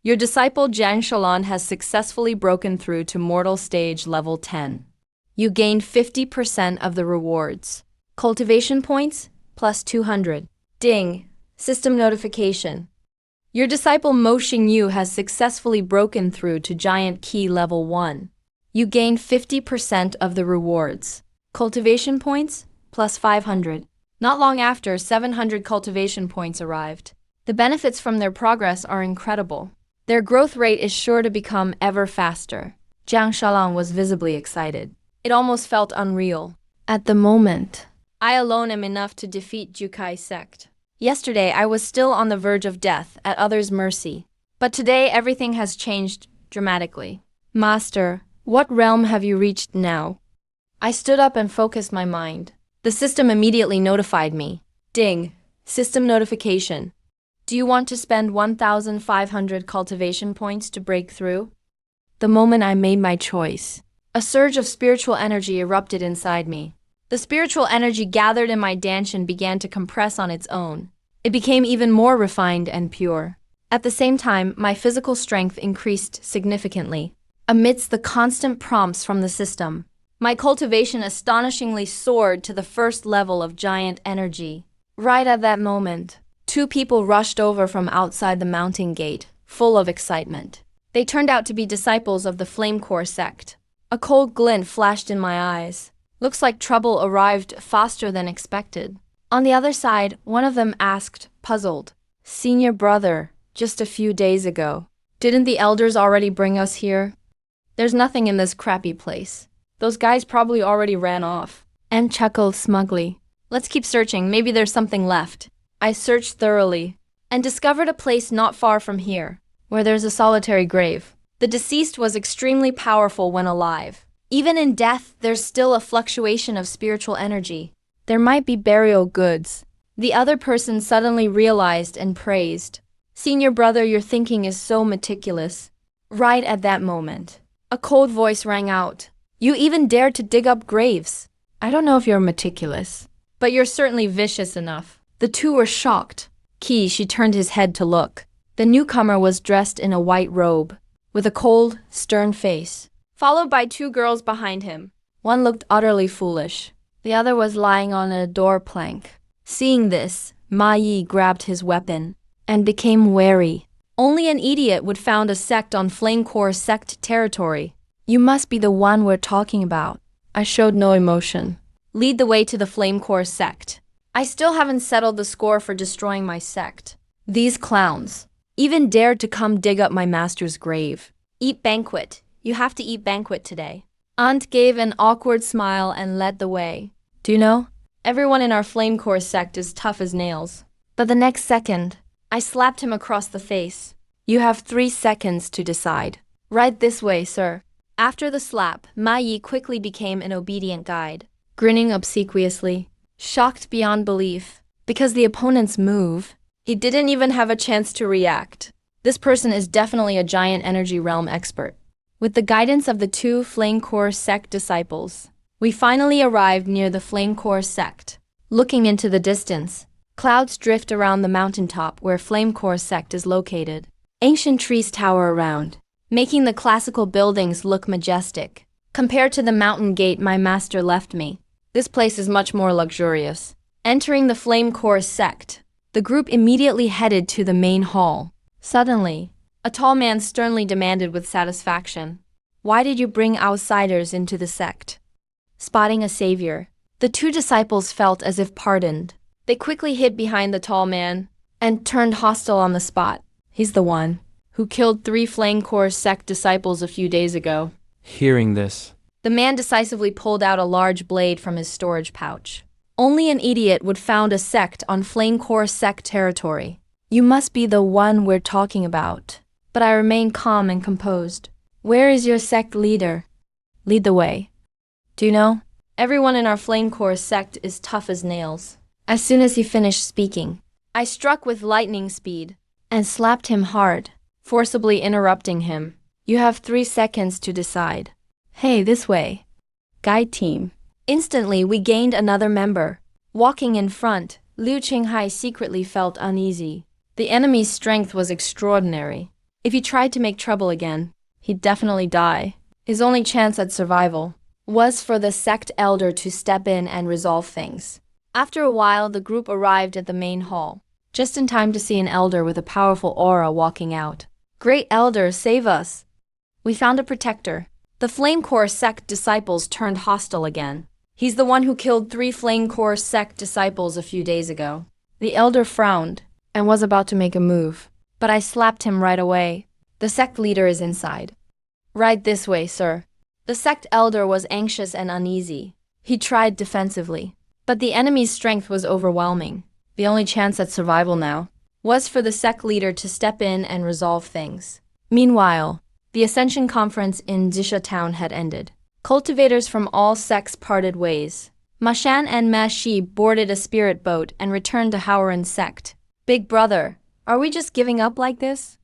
Your disciple Jiang Shalan has successfully broken through to mortal stage level 10. You gained 50% of the rewards. Cultivation points, +200. Ding! System notification. Your disciple Mo Xingyu has successfully broken through to Giant Key Level 1. You gain 50% of the rewards. Cultivation points, +500. Not long after, 700 cultivation points arrived. The benefits from their progress are incredible. Their growth rate is sure to become ever faster. Jiang Shalang was visibly excited. It almost felt unreal. At the moment, I alone am enough to defeat Jukai Sect. Yesterday, I was still on the verge of death, at others' mercy. But today, everything has changed dramatically. Master, what realm have you reached now? I stood up and focused my mind. The system immediately notified me. Ding. System notification. Do you want to spend 1,500 cultivation points to break through? The moment I made my choice, a surge of spiritual energy erupted inside me. The spiritual energy gathered in my dantian began to compress on its own. It became even more refined and pure. At the same time, my physical strength increased significantly. Amidst the constant prompts from the system, my cultivation astonishingly soared to the first level of giant energy. Right at that moment, two people rushed over from outside the mounting gate, full of excitement. They turned out to be disciples of the Flame Core Sect. A cold glint flashed in my eyes. Looks like trouble arrived faster than expected. On the other side, one of them asked, puzzled, Senior brother, just a few days ago, didn't the elders already bring us here? There's nothing in this crappy place. Those guys probably already ran off. And chuckled smugly. Let's keep searching, maybe there's something left. I searched thoroughly and discovered a place not far from here, where there's a solitary grave. The deceased was extremely powerful when alive. Even in death, there's still a fluctuation of spiritual energy. There might be burial goods. The other person suddenly realized and praised. Senior brother, your thinking is so meticulous. Right at that moment, a cold voice rang out. You even dared to dig up graves. I don't know if you're meticulous, but you're certainly vicious enough. The two were shocked. She turned his head to look. The newcomer was dressed in a white robe, with a cold, stern face, followed by two girls behind him. One looked utterly foolish. The other was lying on a door plank. Seeing this, Ma Yi grabbed his weapon and became wary. Only an idiot would found a sect on Flame Core Sect territory. You must be the one we're talking about. I showed no emotion. Lead the way to the Flame Core Sect. I still haven't settled the score for destroying my sect. These clowns even dared to come dig up my master's grave. Eat banquet. You have to eat banquet today. Aunt gave an awkward smile and led the way. Do you know? Everyone in our Flame Core Sect is tough as nails. But the next second, I slapped him across the face. You have 3 seconds to decide. Right this way, sir. After the slap, Ma Yi quickly became an obedient guide, grinning obsequiously, shocked beyond belief. Because the opponent's move, he didn't even have a chance to react. This person is definitely a giant energy realm expert. With the guidance of the 2 Flame Core Sect disciples, we finally arrived near the Flame Core Sect. Looking into the distance, clouds drift around the mountaintop where Flame Core Sect is located. Ancient trees tower around, making the classical buildings look majestic. Compared to the mountain gate my master left me, this place is much more luxurious. Entering the Flame Core Sect, the group immediately headed to the main hall. Suddenly, a tall man sternly demanded with satisfaction, "Why did you bring outsiders into the sect?" Spotting a savior, the 2 disciples felt as if pardoned. They quickly hid behind the tall man and turned hostile on the spot. He's the one who killed 3 Flame Core Sect disciples a few days ago. Hearing this, The man decisively pulled out a large blade from his storage pouch. Only an idiot would found a sect on Flame Core Sect territory. You must be the one we're talking about. But I remained calm and composed. Where is your sect leader? Lead the way. Do you know? Everyone in our Flame Core Sect is tough as nails. As soon as he finished speaking, I struck with lightning speed and slapped him hard, forcibly interrupting him. You have 3 seconds to decide. Hey, this way. Guide team. Instantly, we gained another member. Walking in front, Liu Qinghai secretly felt uneasy. The enemy's strength was extraordinary. If he tried to make trouble again, he'd definitely die. His only chance at survival was for the sect elder to step in and resolve things. After a while, the group arrived at the main hall, just in time to see an elder with a powerful aura walking out. Great elder, save us! We found a protector. The Flame Core Sect disciples turned hostile again. He's the one who killed 3 Flame Core Sect disciples a few days ago. The elder frowned and was about to make a move, but I slapped him right away. The sect leader is inside. Right this way, sir. The sect elder was anxious and uneasy. He tried defensively, but the enemy's strength was overwhelming. The only chance at survival now was for the sect leader to step in and resolve things. Meanwhile, the Ascension Conference in Zisha Town had ended. Cultivators from all sects parted ways. Ma Shan and Ma Shi boarded a spirit boat and returned to Howren's sect. Big brother, are we just giving up like this?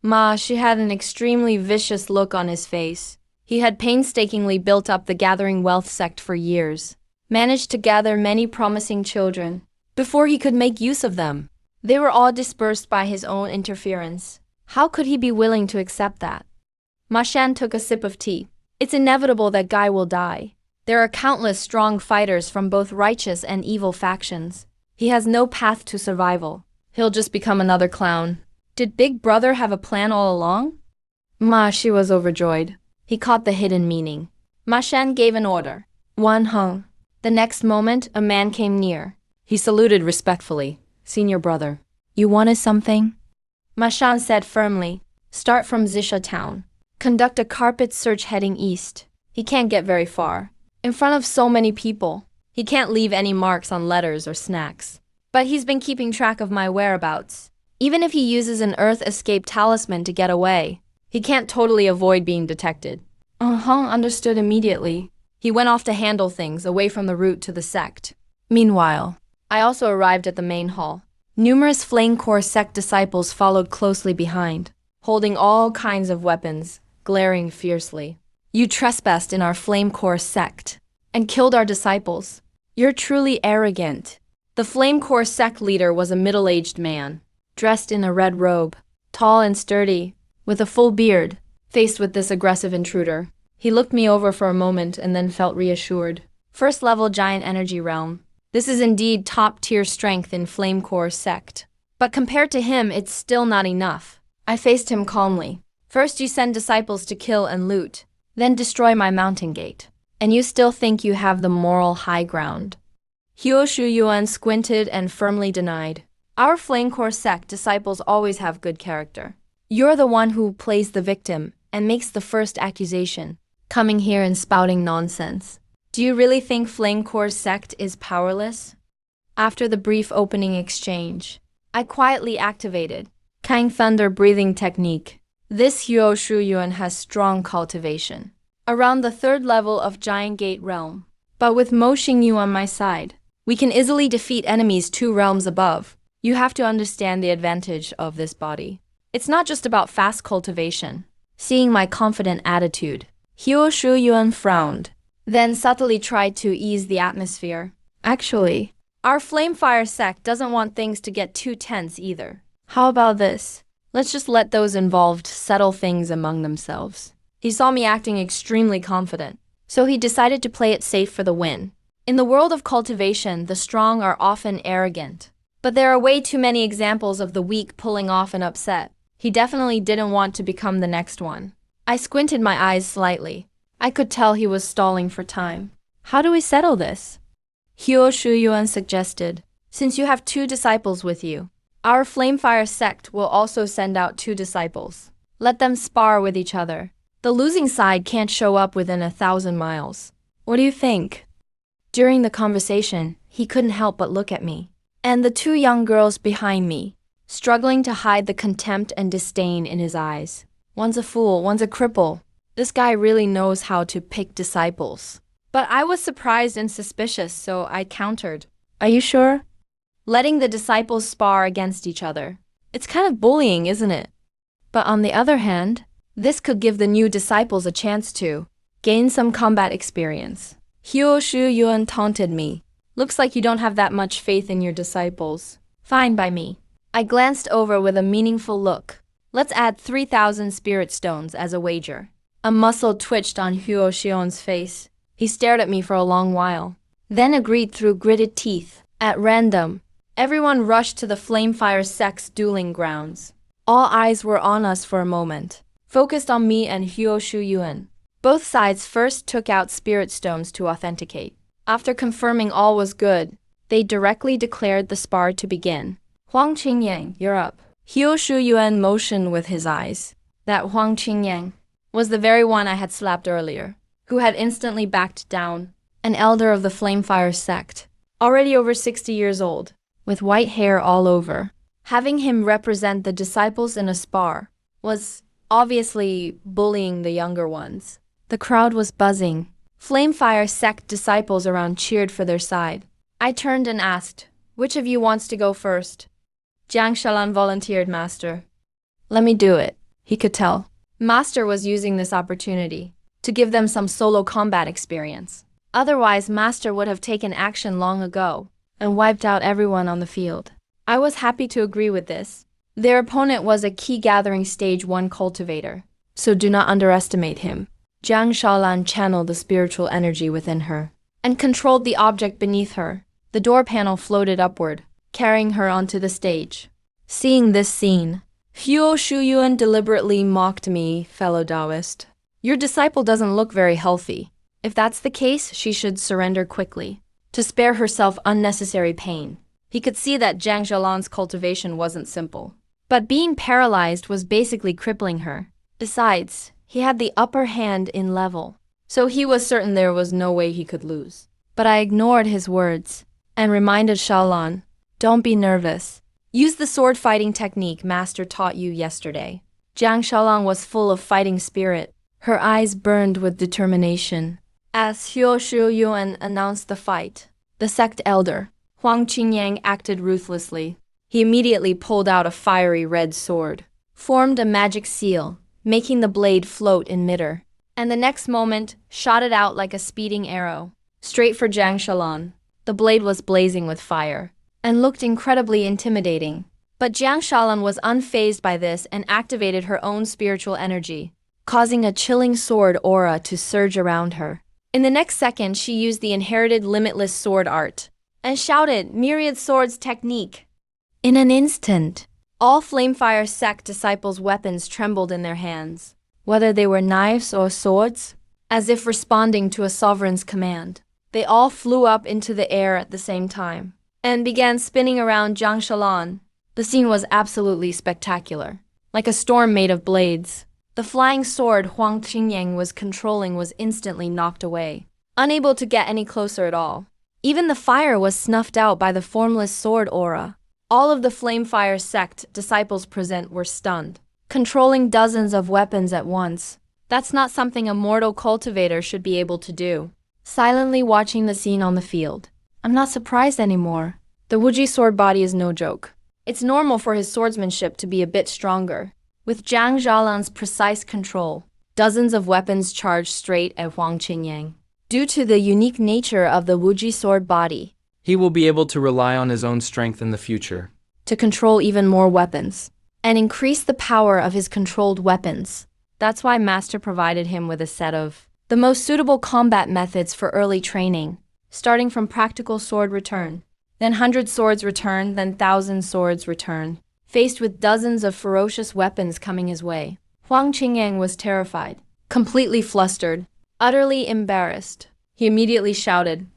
Ma Shi had an extremely vicious look on his face. He had painstakingly built up the Gathering Wealth sect for years, managed to gather many promising children before he could make use of them. They were all dispersed by his own interference. How could he be willing to accept that? Ma Shan took a sip of tea. It's inevitable that Guy will die. There are countless strong fighters from both righteous and evil factions. He has no path to survival. He'll just become another clown. Did Big Brother have a plan all along? Ma Shi was overjoyed. He caught the hidden meaning. Ma Shan gave an order. One hung. The next moment, a man came near. He saluted respectfully. Senior brother. You wanted something? Ma Shan said firmly. Start from Zisha Town. Conduct a carpet search heading east. He can't get very far. In front of so many people, he can't leave any marks on letters or snacks. But he's been keeping track of my whereabouts. Even if he uses an Earth escape talisman to get away, he can't totally avoid being detected. Understood immediately. He went off to handle things away from the route to the sect. Meanwhile, I also arrived at the main hall. Numerous Flame Core sect disciples followed closely behind, holding all kinds of weapons, glaring fiercely. You trespassed in our Flame Core sect and killed our disciples. You're truly arrogant. The Flame Core sect leader was a middle-aged man, dressed in a red robe, tall and sturdy, with a full beard. Faced with this aggressive intruder, he looked me over for a moment and then felt reassured. First level giant energy realm. This is indeed top-tier strength in Flame Core sect. But compared to him, it's still not enough. I faced him calmly. First you send disciples to kill and loot, then destroy my mountain gate. And you still think you have the moral high ground. Huo Shu Yuan squinted and firmly denied. Our Flame Core sect disciples always have good character. You're the one who plays the victim and makes the first accusation, coming here and spouting nonsense. Do you really think Flame Core sect is powerless? After the brief opening exchange, I quietly activated Kang Thunder breathing technique. This Huo Shu Yuan has strong cultivation, around the 3rd level of Giant Gate realm. But with Mo Xingyu on my side, we can easily defeat enemies 2 realms above. You have to understand the advantage of this body. It's not just about fast cultivation. Seeing my confident attitude, Huo Shu Yuan frowned, then subtly tried to ease the atmosphere. Actually, our Flamefire sect doesn't want things to get too tense either. How about this? Let's just let those involved settle things among themselves. He saw me acting extremely confident, so he decided to play it safe for the win. In the world of cultivation, the strong are often arrogant. But there are way too many examples of the weak pulling off an upset. He definitely didn't want to become the next one. I squinted my eyes slightly. I could tell he was stalling for time. How do we settle this? Huo Shu Yuan suggested, since you have 2 disciples with you, our Flamefire sect will also send out 2 disciples. Let them spar with each other. The losing side can't show up within 1,000 miles. What do you think? During the conversation, he couldn't help but look at me. And the 2 young girls behind me, struggling to hide the contempt and disdain in his eyes. One's a fool, one's a cripple. This guy really knows how to pick disciples. But I was surprised and suspicious, so I countered. Are you sure? Letting the disciples spar against each other. It's kind of bullying, isn't it? But on the other hand, this could give the new disciples a chance to gain some combat experience. Huo Shu Yuan taunted me. Looks like you don't have that much faith in your disciples. Fine by me. I glanced over with a meaningful look. Let's add 3,000 spirit stones as a wager. A muscle twitched on Huo Shu Yuan's face. He stared at me for a long while, then agreed through gritted teeth. At random, everyone rushed to the Flamefire sect's dueling grounds. All eyes were on us for a moment, focused on me and Huo Shu Yuan. Both sides first took out spirit stones to authenticate. After confirming all was good, they directly declared the spar to begin. Huang Qingyang, you're up. Hyo Shuyuan motioned with his eyes. That Huang Qingyang was the very one I had slapped earlier, who had instantly backed down. An elder of the Flamefire sect, already over 60 years old, with white hair all over. Having him represent the disciples in a spar was obviously bullying the younger ones. The crowd was buzzing. Flamefire sect disciples around cheered for their side. I turned and asked, "Which of you wants to go first?" Jiang Shalan volunteered Master. "Let me do it," he could tell. Master was using this opportunity to give them some solo combat experience. Otherwise, Master would have taken action long ago and wiped out everyone on the field. I was happy to agree with this. Their opponent was a key gathering stage 1 cultivator, so do not underestimate him. Jiang Shaolan channeled the spiritual energy within her and controlled the object beneath her. The door panel floated upward, carrying her onto the stage. Seeing this scene, Hyo Shuyuan deliberately mocked me, fellow Taoist. Your disciple doesn't look very healthy. If that's the case, she should surrender quickly, to spare herself unnecessary pain. He could see that Jiang Shaolan's cultivation wasn't simple. But being paralyzed was basically crippling her. Besides, he had the upper hand in level, so he was certain there was no way he could lose. But I ignored his words and reminded Shaolan, "Don't be nervous. Use the sword fighting technique Master taught you yesterday." Jiang Shaolan was full of fighting spirit. Her eyes burned with determination. As Hyo Shuyuan announced the fight, the sect elder, Huang Qingyang, acted ruthlessly. He immediately pulled out a fiery red sword, formed a magic seal, making the blade float in midair, and the next moment shot it out like a speeding arrow, straight for Jiang Shaolan. The blade was blazing with fire and looked incredibly intimidating. But Jiang Shaolan was unfazed by this and activated her own spiritual energy, causing a chilling sword aura to surge around her. In the next second, she used the inherited limitless sword art and shouted, "Myriad Swords Technique!" In an instant, all Flamefire sect disciples' weapons trembled in their hands, whether they were knives or swords, as if responding to a sovereign's command. They all flew up into the air at the same time and began spinning around Jiang Shaolan. The scene was absolutely spectacular, like a storm made of blades. The flying sword Huang Qingyang was controlling was instantly knocked away, unable to get any closer at all. Even the fire was snuffed out by the formless sword aura. All of the Flamefire sect disciples present were stunned, controlling dozens of weapons at once. That's not something a mortal cultivator should be able to do. Silently watching the scene on the field, I'm not surprised anymore. The Wuji sword body is no joke. It's normal for his swordsmanship to be a bit stronger. With Jiang Shaolan's precise control, dozens of weapons charged straight at Huang Qingyang. Due to the unique nature of the Wuji sword body, He will be able to rely on his own strength in the future. to control even more weapons and increase the power of his controlled weapons. That's why Master provided him with a set of the most suitable combat methods for early training, starting from practical sword return, then 100 swords return, then 1,000 swords return. Faced with dozens of ferocious weapons coming his way, Huang Qingyang was terrified, completely flustered, utterly embarrassed. He immediately shouted,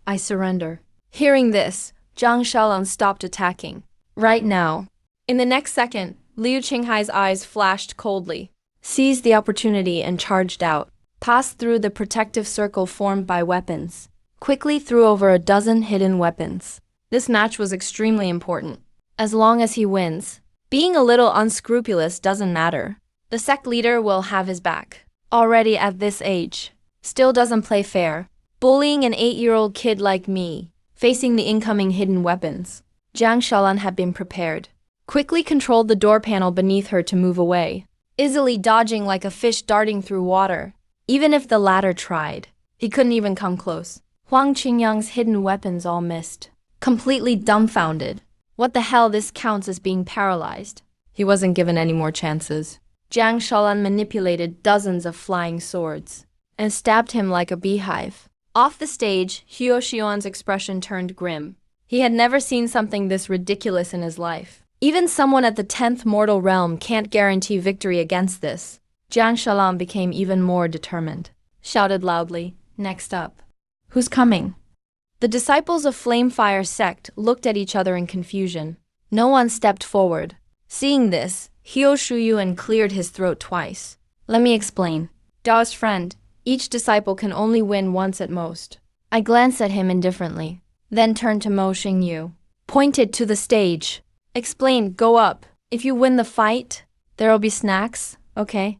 "I surrender." Hearing this, Jiang Shaolan stopped attacking. Right now. In the next second, Liu Qinghai's eyes flashed coldly, seized the opportunity and charged out, passed through the protective circle formed by weapons, quickly threw over a dozen hidden weapons. This match was extremely important. As long as he wins, being a little unscrupulous doesn't matter. The sect leader will have his back. Already at this age, still doesn't play fair, bullying an 8-year-old kid like me, facing the incoming hidden weapons. Jiang Shaolan had been prepared, quickly controlled the door panel beneath her to move away, easily dodging like a fish darting through water. Even if the latter tried, he couldn't even come close. Huang Qingyang's hidden weapons all missed. Completely dumbfounded. What the hell, this counts as being paralyzed? He wasn't given any more chances. Jiang Shaolan manipulated dozens of flying swords and stabbed him like a beehive. Off the stage, Hyo Shuyuan's expression turned grim. He had never seen something this ridiculous in his life. Even someone at the 10th mortal realm can't guarantee victory against this. Jiang Shaolan became even more determined. Shouted loudly, "Next up." "Who's coming?" The disciples of Flamefire Sect looked at each other in confusion. No one stepped forward. Seeing this, Hyo Shuyuan cleared his throat twice. Let me explain. Dao's friend, each disciple can only win once at most. I glanced at him indifferently, then turned to Mo Xingyu. Pointed to the stage. Explained, go up. If you win the fight, there'll be snacks, okay?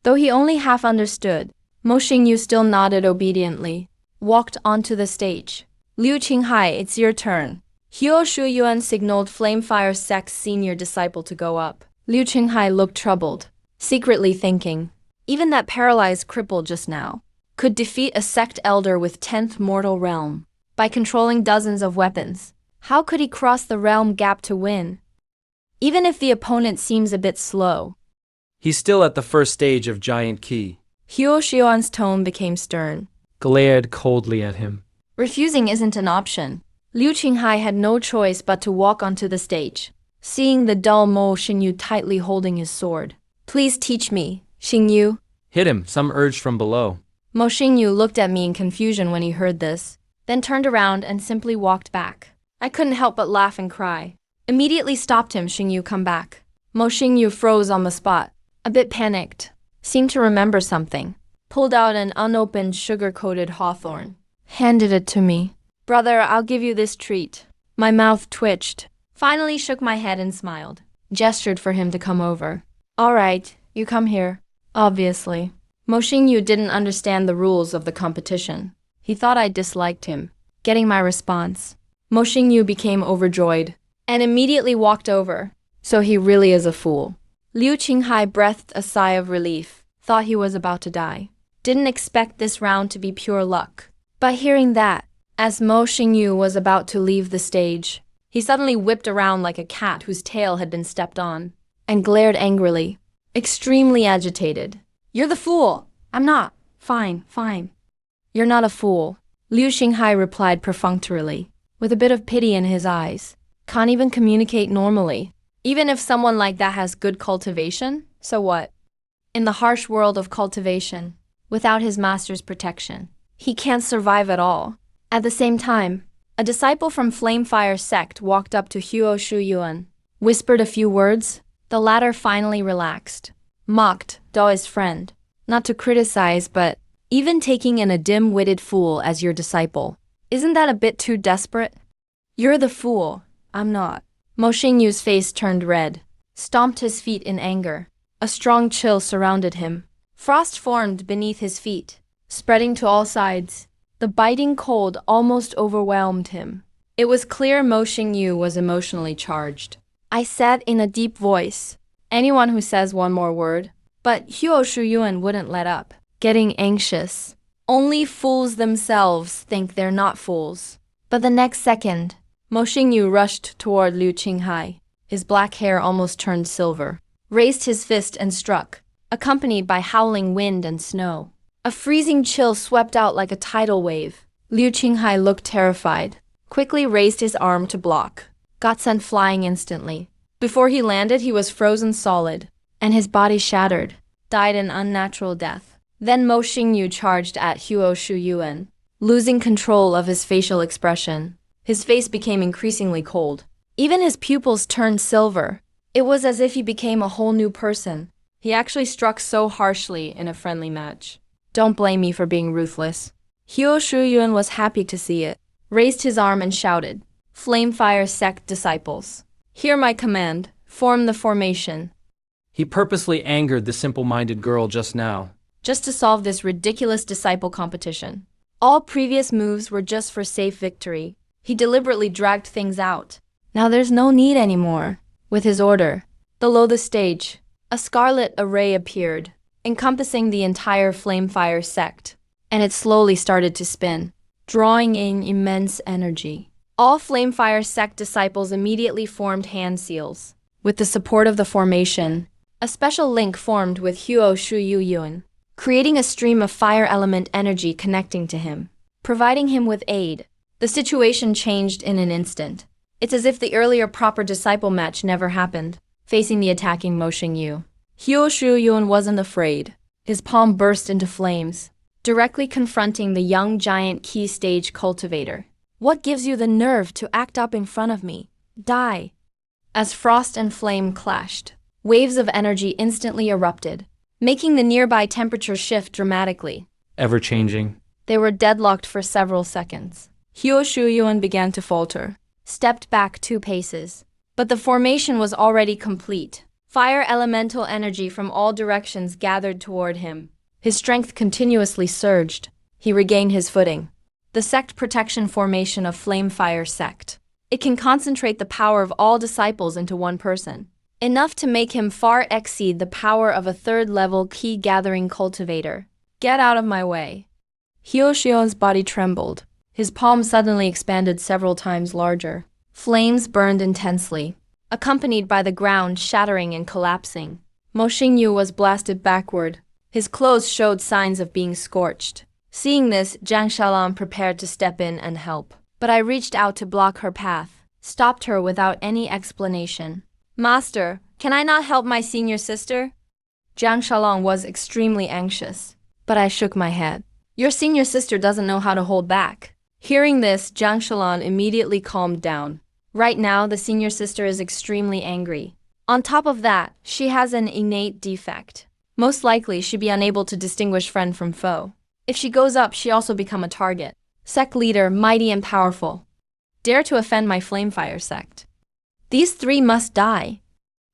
Though he only half understood, Mo Xingyu still nodded obediently. Walked onto the stage. Liu Qinghai, it's your turn. Hyo Shuyuan signaled Flamefire Sect's senior disciple to go up. Liu Qinghai looked troubled, secretly thinking, even that paralyzed cripple just now could defeat a sect elder with 10th mortal realm by controlling dozens of weapons. How could he cross the realm gap to win? Even if the opponent seems a bit slow. He's still at the first stage of giant ki. Hyo Shuyuan's tone became stern. Glared coldly at him. Refusing isn't an option. Liu Qinghai had no choice but to walk onto the stage, seeing the dull Mo Xingyu tightly holding his sword. Please teach me, Xingyu. Hit him, some urged from below. Mo Xingyu looked at me in confusion when he heard this, then turned around and simply walked back. I couldn't help but laugh and cry. Immediately stopped him, Xingyu, come back. Mo Xingyu froze on the spot, a bit panicked, seemed to remember something. Pulled out an unopened sugar-coated hawthorn. Handed it to me. Brother, I'll give you this treat. My mouth twitched. Finally shook my head and smiled. Gestured for him to come over. All right, you come here. Obviously. Mo Xingyu didn't understand the rules of the competition. He thought I disliked him. Getting my response, Mo Xingyu became overjoyed and immediately walked over. So he really is a fool. Liu Qinghai breathed a sigh of relief. Thought he was about to die. Didn't expect this round to be pure luck. But hearing that, as Mo Xingyu was about to leave the stage, he suddenly whipped around like a cat whose tail had been stepped on, and glared angrily, extremely agitated. You're the fool! I'm not. Fine, fine. You're not a fool, Liu Qinghai replied perfunctorily, with a bit of pity in his eyes. Can't even communicate normally. Even if someone like that has good cultivation, so what? In the harsh world of cultivation, without his master's protection, he can't survive at all. At the same time, a disciple from Flamefire Sect walked up to Hyo Shuyuan, whispered a few words. The latter finally relaxed. Mocked Dao's friend. Not to criticize, but even taking in a dim-witted fool as your disciple, isn't that a bit too desperate? You're the fool. I'm not. Mo Xingyu's face turned red, stomped his feet in anger. A strong chill surrounded him. Frost formed beneath his feet, spreading to all sides. The biting cold almost overwhelmed him. It was clear Mo Xingyu was emotionally charged. I said in a deep voice, anyone who says one more word. But Hyo Shuyuan wouldn't let up, getting anxious. Only fools themselves think they're not fools. But the next second, Mo Xingyu rushed toward Liu Qinghai. His black hair almost turned silver. Raised his fist and struck, accompanied by howling wind and snow. A freezing chill swept out like a tidal wave. Liu Qinghai looked terrified, quickly raised his arm to block. Got sent flying instantly. Before he landed, he was frozen solid, and his body shattered, died an unnatural death. Then Mo Xingyu charged at Hyo Shuyuan, losing control of his facial expression. His face became increasingly cold. Even his pupils turned silver. It was as if he became a whole new person. He actually struck so harshly in a friendly match. Don't blame me for being ruthless. Hyo Shuyuan was happy to see it, raised his arm and shouted, Flamefire Sect disciples, hear my command, form the formation. He purposely angered the simple-minded girl just now. Just to solve this ridiculous disciple competition. All previous moves were just for safe victory. He deliberately dragged things out. Now there's no need anymore. With his order, below the stage, a scarlet array appeared, encompassing the entire Flamefire Sect, and it slowly started to spin, drawing in immense energy. All Flamefire Sect disciples immediately formed hand seals. With the support of the formation, a special link formed with Hyo Shuyuan, creating a stream of fire element energy connecting to him, providing him with aid. The situation changed in an instant. It's as if the earlier proper disciple match never happened, facing the attacking Mo Xingyu. Hyo Shuyuan wasn't afraid. His palm burst into flames, directly confronting the young giant key stage cultivator. What gives you the nerve to act up in front of me? Die. As frost and flame clashed, waves of energy instantly erupted, making the nearby temperature shift dramatically. Ever changing. They were deadlocked for several seconds. Hyo Shuyuan began to falter, stepped back 2 paces. But the formation was already complete. Fire elemental energy from all directions gathered toward him. His strength continuously surged. He regained his footing. The Sect protection formation of Flame Fire Sect. It can concentrate the power of all disciples into one person, enough to make him far exceed the power of a 3rd-level key-gathering cultivator. Get out of my way. Hyo Shion's body trembled. His palm suddenly expanded several times larger. Flames burned intensely, accompanied by the ground shattering and collapsing. Mo Xingyu was blasted backward. His clothes showed signs of being scorched. Seeing this, Zhang Shalan prepared to step in and help. But I reached out to block her path, stopped her without any explanation. Master, can I not help my senior sister? Zhang Shalan was extremely anxious, but I shook my head. Your senior sister doesn't know how to hold back. Hearing this, Zhang Shalan immediately calmed down. Right now, the senior sister is extremely angry. On top of that, she has an innate defect. Most likely, she'd be unable to distinguish friend from foe. If she goes up, she also become a target. Sect leader, mighty and powerful. Dare to offend my Flamefire Sect. These 3 must die.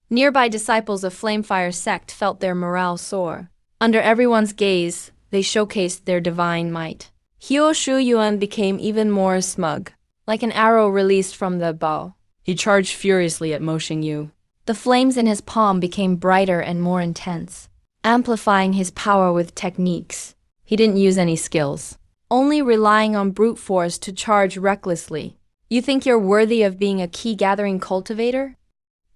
Nearby disciples of Flamefire Sect felt their morale soar. Under everyone's gaze, they showcased their divine might. Hyo Shuyuan became even more smug. Like an arrow released from the bow, he charged furiously at Mo Xingyu. The flames in his palm became brighter and more intense, amplifying his power with techniques. He didn't use any skills, only relying on brute force to charge recklessly. You think you're worthy of being a key-gathering cultivator?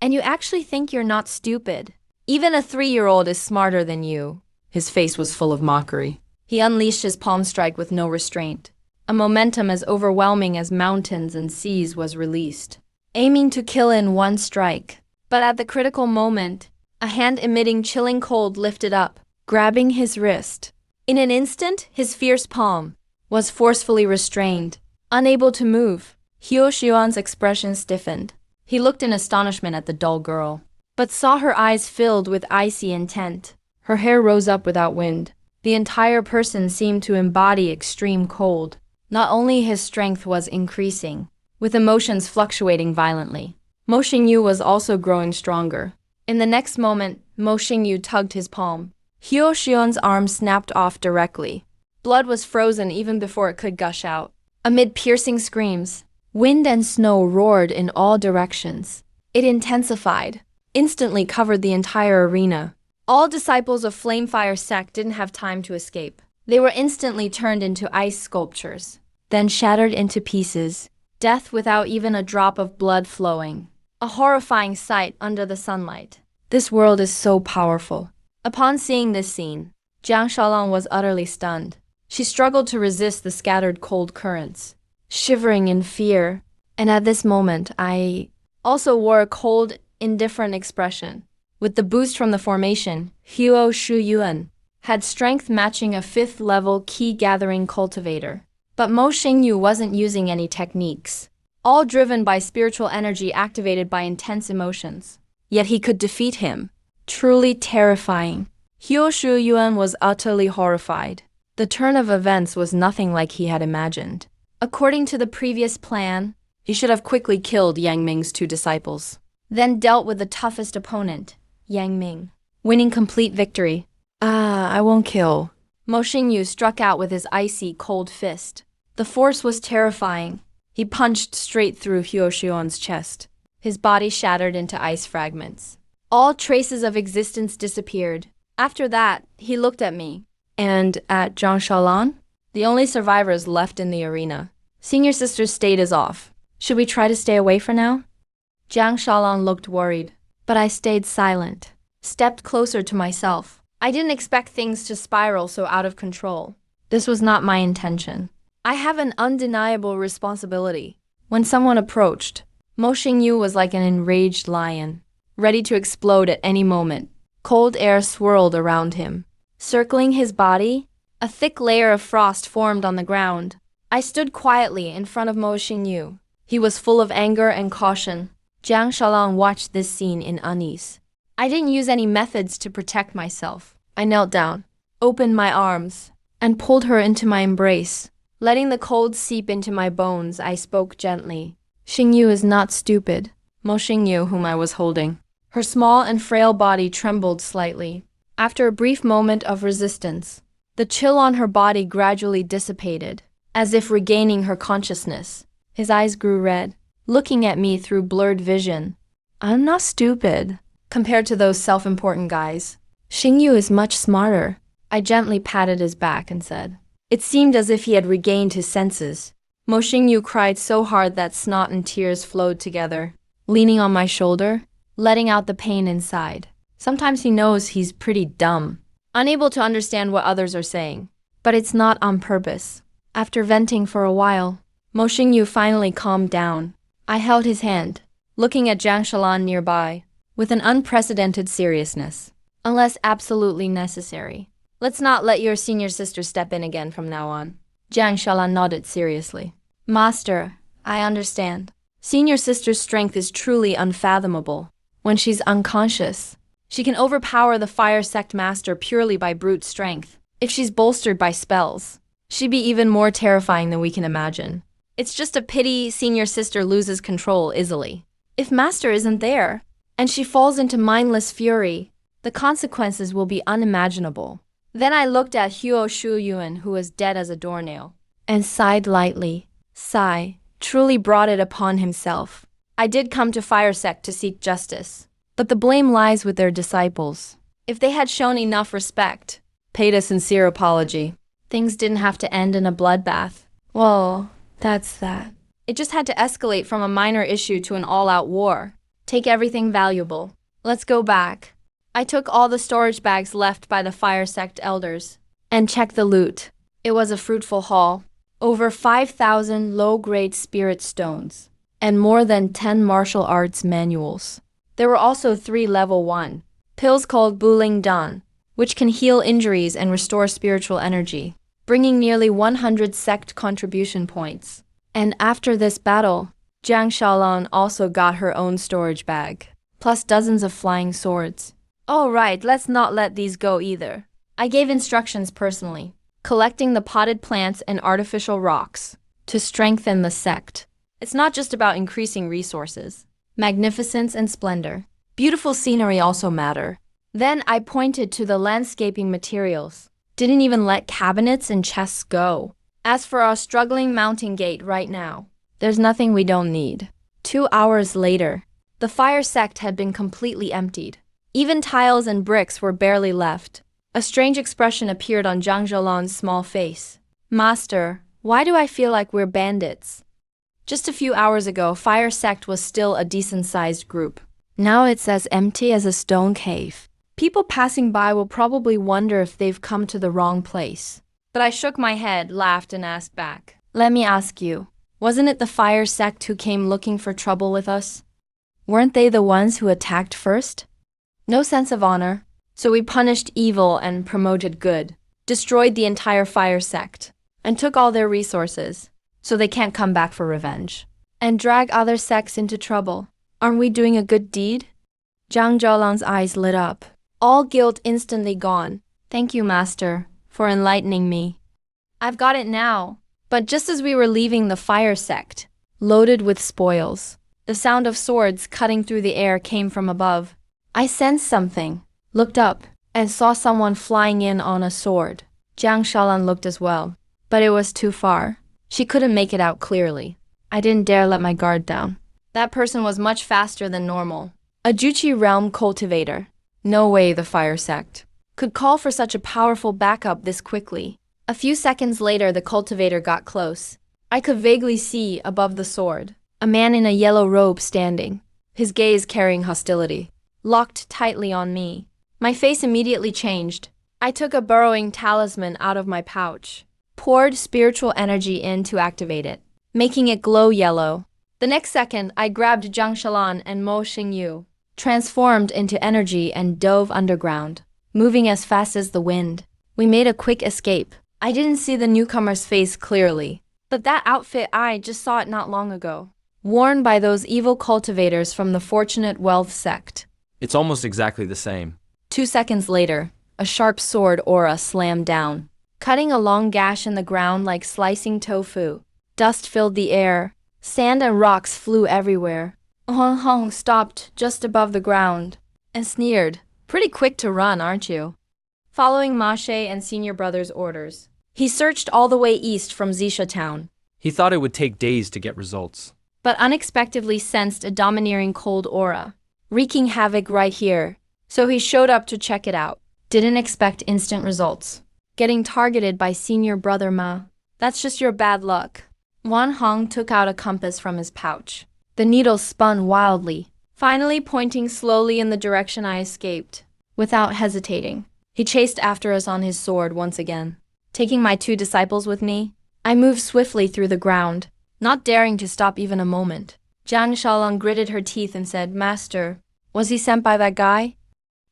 And you actually think you're not stupid? Even a 3-year-old is smarter than you. His face was full of mockery. He unleashed his palm strike with no restraint. A momentum as overwhelming as mountains and seas was released, aiming to kill in one strike. But at the critical moment, a hand emitting chilling cold lifted up, grabbing his wrist. In an instant, his fierce palm was forcefully restrained. Unable to move, Hyo Shion's expression stiffened. He looked in astonishment at the dull girl, but saw her eyes filled with icy intent. Her hair rose up without wind. The entire person seemed to embody extreme cold. Not only his strength was increasing, with emotions fluctuating violently, Mo Xingyu was also growing stronger. In the next moment, Mo Xingyu tugged his palm. Hyo Xion's arm snapped off directly. Blood was frozen even before it could gush out. Amid piercing screams, wind and snow roared in all directions. It intensified, instantly covered the entire arena. All disciples of Flamefire Sect didn't have time to escape. They were instantly turned into ice sculptures, then shattered into pieces, death without even a drop of blood flowing. A horrifying sight under the sunlight. This world is so powerful. Upon seeing this scene, Zhang Shalan was utterly stunned. She struggled to resist the scattered cold currents, shivering in fear. And at this moment, I also wore a cold, indifferent expression. With the boost from the formation, Hyo Shuyuan had strength matching a 5th-level key-gathering cultivator. But Mo Xingyu wasn't using any techniques, all driven by spiritual energy activated by intense emotions. Yet he could defeat him. Truly terrifying. Hyo Shuyuan was utterly horrified. The turn of events was nothing like he had imagined. According to the previous plan, he should have quickly killed Yang Ming's 2 disciples, then dealt with the toughest opponent, Yang Ming, winning complete victory. I won't kill. Mo Xingyu struck out with his icy, cold fist. The force was terrifying. He punched straight through Hyo Shion's chest. His body shattered into ice fragments. All traces of existence disappeared. After that, he looked at me. And at Zhang Shalan, the only survivors left in the arena. Senior sister's state is off. Should we try to stay away for now? Zhang Shalan looked worried, but I stayed silent, stepped closer to myself. I didn't expect things to spiral so out of control. This was not my intention. I have an undeniable responsibility. When someone approached, Mo Xingyu was like an enraged lion, ready to explode at any moment. Cold air swirled around him. Circling his body, a thick layer of frost formed on the ground. I stood quietly in front of Mo Xingyu. He was full of anger and caution. Jiang Shalan watched this scene in unease. I didn't use any methods to protect myself. I knelt down, opened my arms, and pulled her into my embrace. Letting the cold seep into my bones, I spoke gently. Xingyu is not stupid. Mo Xingyu, whom I was holding. Her small and frail body trembled slightly. After a brief moment of resistance, the chill on her body gradually dissipated, as if regaining her consciousness. His eyes grew red, looking at me through blurred vision. I'm not stupid, compared to those self-important guys. Xingyu is much smarter. I gently patted his back and said. It seemed as if he had regained his senses. Mo Xingyu cried so hard that snot and tears flowed together, leaning on my shoulder, letting out the pain inside. Sometimes he knows he's pretty dumb, unable to understand what others are saying. But it's not on purpose. After venting for a while, Mo Xingyu finally calmed down. I held his hand, looking at Jiang Shalan nearby, with an unprecedented seriousness. Unless absolutely necessary, let's not let your senior sister step in again from now on. Jiang Shalan nodded seriously. Master, I understand. Senior sister's strength is truly unfathomable. When she's unconscious, she can overpower the fire sect master purely by brute strength. If she's bolstered by spells, she'd be even more terrifying than we can imagine. It's just a pity senior sister loses control easily. If master isn't there, and she falls into mindless fury, the consequences will be unimaginable. Then I looked at Huo Shuyuan, who was dead as a doornail, and sighed lightly. Sigh truly brought it upon himself. I did come to Fire Sect to seek justice, but the blame lies with their disciples. If they had shown enough respect, paid a sincere apology, things didn't have to end in a bloodbath. Well, that's that. It just had to escalate from a minor issue to an all-out war. Take everything valuable. Let's go back. I took all the storage bags left by the Fire Sect elders and checked the loot. It was a fruitful haul. Over 5,000 low-grade spirit stones and more than 10 martial arts manuals. There were also 3 level 1 pills called Buling Dan, which can heal injuries and restore spiritual energy, bringing nearly 100 sect contribution points. And after this battle, Jiang Shalan also got her own storage bag, plus dozens of flying swords. All right, let's not let these go either. I gave instructions personally, collecting the potted plants and artificial rocks to strengthen the sect. It's not just about increasing resources. Magnificence and splendor. Beautiful scenery also matter. Then I pointed to the landscaping materials. Didn't even let cabinets and chests go. As for our struggling mounting gate right now, there's nothing we don't need. 2 hours later, the fire sect had been completely emptied. Even tiles and bricks were barely left. A strange expression appeared on Jiang Zhoulan's small face. Master, why do I feel like we're bandits? Just a few hours ago, Fire Sect was still a decent-sized group. Now it's as empty as a stone cave. People passing by will probably wonder if they've come to the wrong place. But I shook my head, laughed, and asked back. Let me ask you, wasn't it the Fire Sect who came looking for trouble with us? Weren't they the ones who attacked first? No sense of honor. So we punished evil and promoted good, destroyed the entire Fire Sect, and took all their resources, so they can't come back for revenge, and drag other sects into trouble. Aren't we doing a good deed? Jiang Zhaolan's eyes lit up, all guilt instantly gone. Thank you, Master, for enlightening me. I've got it now. But just as we were leaving the Fire Sect, loaded with spoils, the sound of swords cutting through the air came from above. I sensed something, looked up, and saw someone flying in on a sword. Jiang Shalan looked as well, but it was too far. She couldn't make it out clearly. I didn't dare let my guard down. That person was much faster than normal. A Juchi realm cultivator. No way the Fire Sect could call for such a powerful backup this quickly. A few seconds later, the cultivator got close. I could vaguely see, above the sword, a man in a yellow robe standing, his gaze carrying hostility, locked tightly on me. My face immediately changed. I took a burrowing talisman out of my pouch, poured spiritual energy in to activate it, making it glow yellow. The next second, I grabbed Jiang Shalan and Mo Xingyu, transformed into energy and dove underground, moving as fast as the wind. We made a quick escape. I didn't see the newcomer's face clearly, But that outfit, I just saw it not long ago. Worn by those evil cultivators from the Fortunate Wealth Sect. It's almost exactly the same. 2 seconds later, a sharp sword aura slammed down, cutting a long gash in the ground like slicing tofu. Dust filled the air. Sand and rocks flew everywhere. Hong Hong stopped just above the ground and sneered. Pretty quick to run, aren't you? Following Mashe and Senior Brother's orders, he searched all the way east from Zisha town, He thought it would take days to get results. but unexpectedly sensed a domineering cold aura, wreaking havoc right here. So he showed up to check it out. Didn't expect instant results. Getting targeted by Senior Brother Ma. That's just your bad luck. Wan Hong took out a compass from his pouch. The needle spun wildly, finally pointing slowly in the direction I escaped. Without hesitating, he chased after us on his sword once again. Taking my 2 disciples with me, I moved swiftly through the ground, not daring to stop even a moment. Jiang Shaolong gritted her teeth and said, "Master, was he sent by that guy?"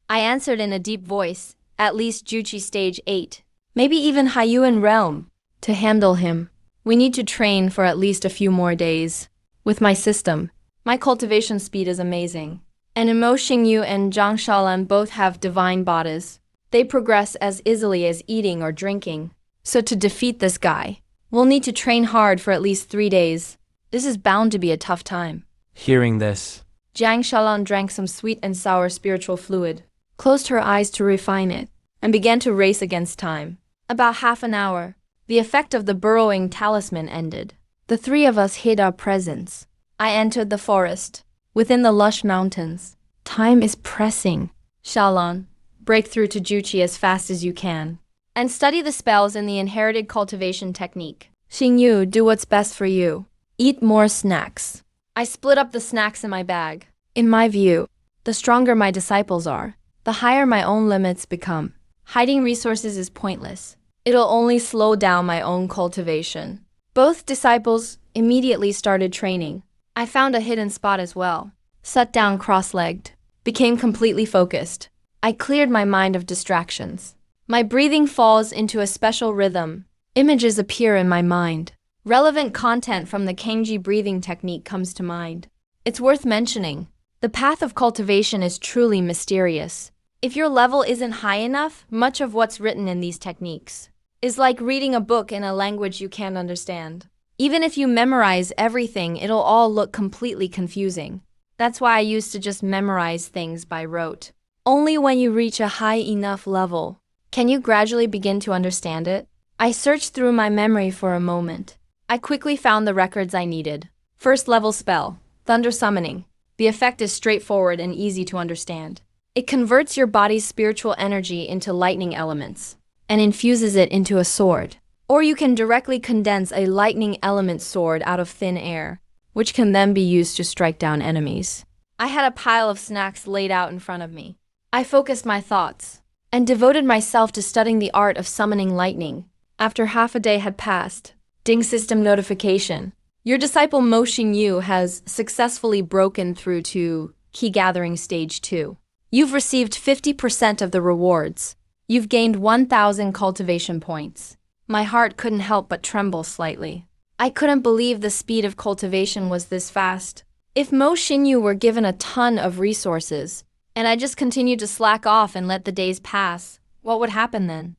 I answered in a deep voice, "At least Juchi stage 8. Maybe even Haiyuan realm. To handle him, we need to train for at least a few more days. With my system, my cultivation speed is amazing. And Mo Xingyu and Zhang Shaolan both have divine bodies. They progress as easily as eating or drinking. So to defeat this guy, we'll need to train hard for at least 3 days. This is bound to be a tough time." Hearing this, Jiang Shaolan drank some sweet and sour spiritual fluid, closed her eyes to refine it, and began to race against time. About half an hour, the effect of the burrowing talisman ended. The 3 of us hid our presence. I entered the forest, within the lush mountains. Time is pressing. Shaolong, break through to Juchi as fast as you can. And study the spells in the inherited cultivation technique. Xingyu, do what's best for you. Eat more snacks. I split up the snacks in my bag. In my view, the stronger my disciples are, the higher my own limits become. Hiding resources is pointless. It'll only slow down my own cultivation. Both disciples immediately started training. I found a hidden spot as well. Sat down cross-legged. Became completely focused. I cleared my mind of distractions. My breathing falls into a special rhythm. Images appear in my mind. Relevant content from the Kangji breathing technique comes to mind. It's worth mentioning. The path of cultivation is truly mysterious. If your level isn't high enough, much of what's written in these techniques is like reading a book in a language you can't understand. Even if you memorize everything, it'll all look completely confusing. That's why I used to just memorize things by rote. Only when you reach a high enough level can you gradually begin to understand it. I searched through my memory for a moment. I quickly found the records I needed. First level spell, Thunder Summoning. The effect is straightforward and easy to understand. It converts your body's spiritual energy into lightning elements and infuses it into a sword. Or you can directly condense a lightning element sword out of thin air, which can then be used to strike down enemies. I had a pile of snacks laid out in front of me. I focused my thoughts and devoted myself to studying the art of summoning lightning. After half a day had passed, ding system notification. Your disciple Mo Xingyu has successfully broken through to Key Gathering Stage 2. You've received 50% of the rewards. You've gained 1,000 cultivation points. My heart couldn't help but tremble slightly. I couldn't believe the speed of cultivation was this fast. If Mo Xingyu were given a ton of resources, and I just continued to slack off and let the days pass, what would happen then?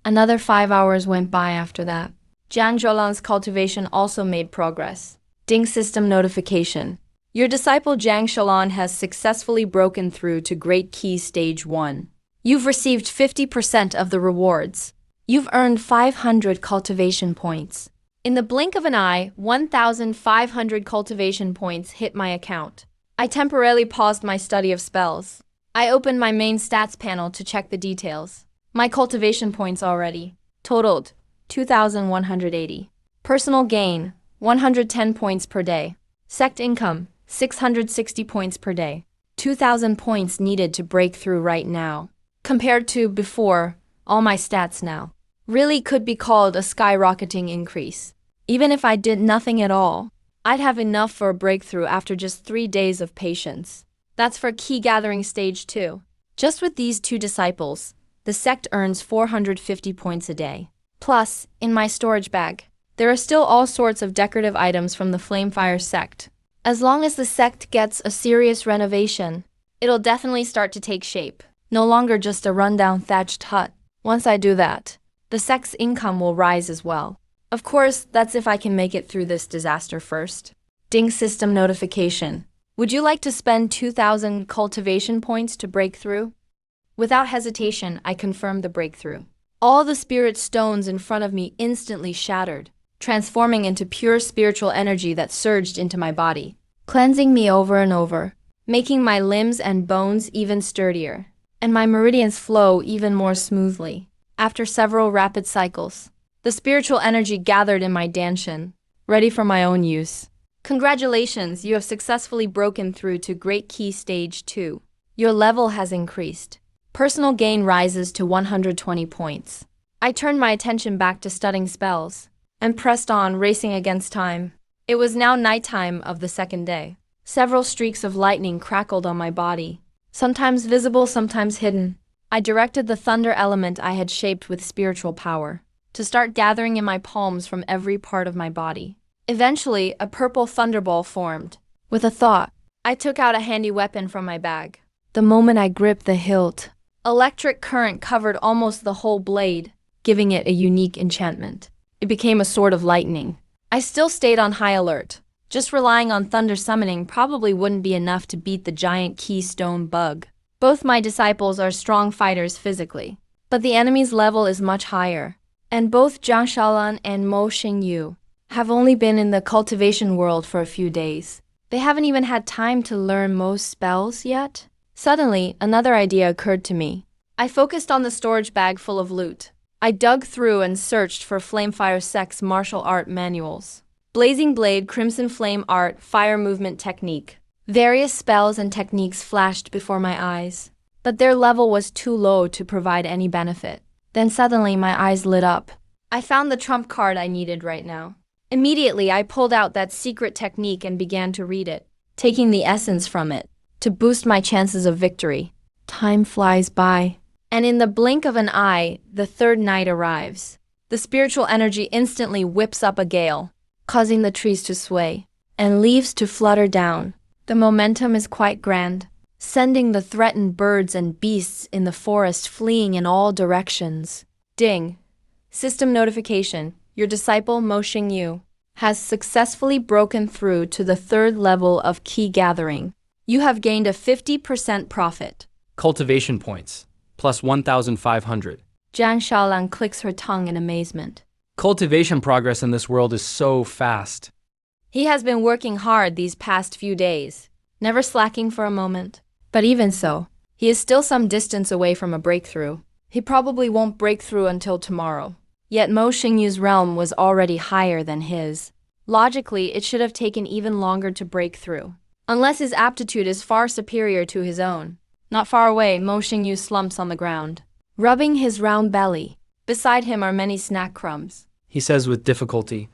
Another 5 hours went by after that. Jiang Zhoulan's cultivation also made progress. Ding system notification. Your disciple Jiang Shaolan has successfully broken through to Great Key Stage 1. You've received 50% of the rewards. You've earned 500 cultivation points. In the blink of an eye, 1,500 cultivation points hit my account. I temporarily paused my study of spells. I opened my main stats panel to check the details. My cultivation points already totaled 2,180. Personal gain, 110 points per day. Sect income, 660 points per day. 2,000 points needed to break through right now. Compared to before, all my stats now really could be called a skyrocketing increase. Even if I did nothing at all, I'd have enough for a breakthrough after just 3 days of patience. That's for Key Gathering Stage 2. Just with these 2 disciples, the sect earns 450 points a day. Plus, in my storage bag, There are still all sorts of decorative items from the Flamefire sect. As long as the sect gets a serious renovation, it'll definitely start to take shape. No longer just a rundown thatched hut. Once I do that, the sect's income will rise as well. Of course, that's if I can make it through this disaster first. Ding system notification. Would you like to spend 2,000 cultivation points to break through? Without hesitation, I confirmed the breakthrough. All the spirit stones in front of me instantly shattered, transforming into pure spiritual energy that surged into my body, cleansing me over and over, making my limbs and bones even sturdier, and my meridians flow even more smoothly. After several rapid cycles, the spiritual energy gathered in my danshin, ready for my own use. Congratulations, you have successfully broken through to Great Key Stage 2. Your level has increased. Personal gain rises to 120 points. I turned my attention back to studying spells and pressed on, racing against time. It was now nighttime of the second day. Several streaks of lightning crackled on my body, sometimes visible, sometimes hidden. I directed the thunder element I had shaped with spiritual power to start gathering in my palms from every part of my body. Eventually, a purple thunderball formed. With a thought, I took out a handy weapon from my bag. The moment I gripped the hilt, electric current covered almost the whole blade, giving it a unique enchantment. It became a sword of lightning. I still stayed on high alert. Just relying on thunder summoning probably wouldn't be enough to beat the giant keystone bug. Both my disciples are strong fighters physically, but the enemy's level is much higher. And both Jiang Shaolan and Mo Xingyu have only been in the cultivation world for a few days. They haven't even had time to learn most spells yet. Suddenly, another idea occurred to me. I focused on the storage bag full of loot. I dug through and searched for Flamefire Sect's martial art manuals. Blazing Blade, Crimson Flame Art, Fire Movement Technique. Various spells and techniques flashed before my eyes, but their level was too low to provide any benefit. Then suddenly my eyes lit up. I found the trump card I needed right now. Immediately, I pulled out that secret technique and began to read it, taking the essence from it to boost my chances of victory. Time flies by, and in the blink of an eye, the third night arrives. The spiritual energy instantly whips up a gale, causing the trees to sway and leaves to flutter down. The momentum is quite grand, sending the threatened birds and beasts in the forest fleeing in all directions. Ding! System notification. Your disciple Mo Xingyu has successfully broken through to the third level of key gathering. You have gained a 50% profit. Cultivation points, plus 1,500. Jiang Shaolan clicks her tongue in amazement. Cultivation progress in this world is so fast. He has been working hard these past few days, never slacking for a moment. But even so, he is still some distance away from a breakthrough. He probably won't break through until tomorrow. Yet Mo Xingyu's realm was already higher than his. Logically, it should have taken even longer to break through, unless his aptitude is far superior to his own. Not far away, Mo Xingyu slumps on the ground, rubbing his round belly. Beside him are many snack crumbs. He says with difficulty,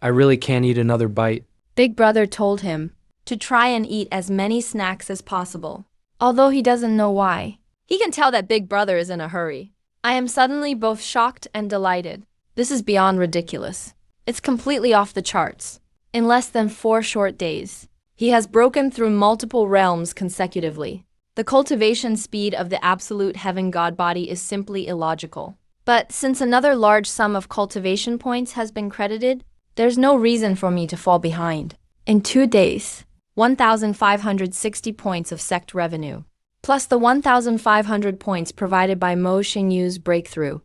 I really can't eat another bite. Big Brother told him to try and eat as many snacks as possible, although he doesn't know why. He can tell that Big Brother is in a hurry. I am suddenly both shocked and delighted. This is beyond ridiculous. It's completely off the charts. In less than 4 short days, he has broken through multiple realms consecutively. The cultivation speed of the absolute heaven god body is simply illogical. But since another large sum of cultivation points has been credited, there's no reason for me to fall behind. In 2 days, 1,560 points of sect revenue, plus the 1,500 points provided by Mo Xingyu's breakthrough.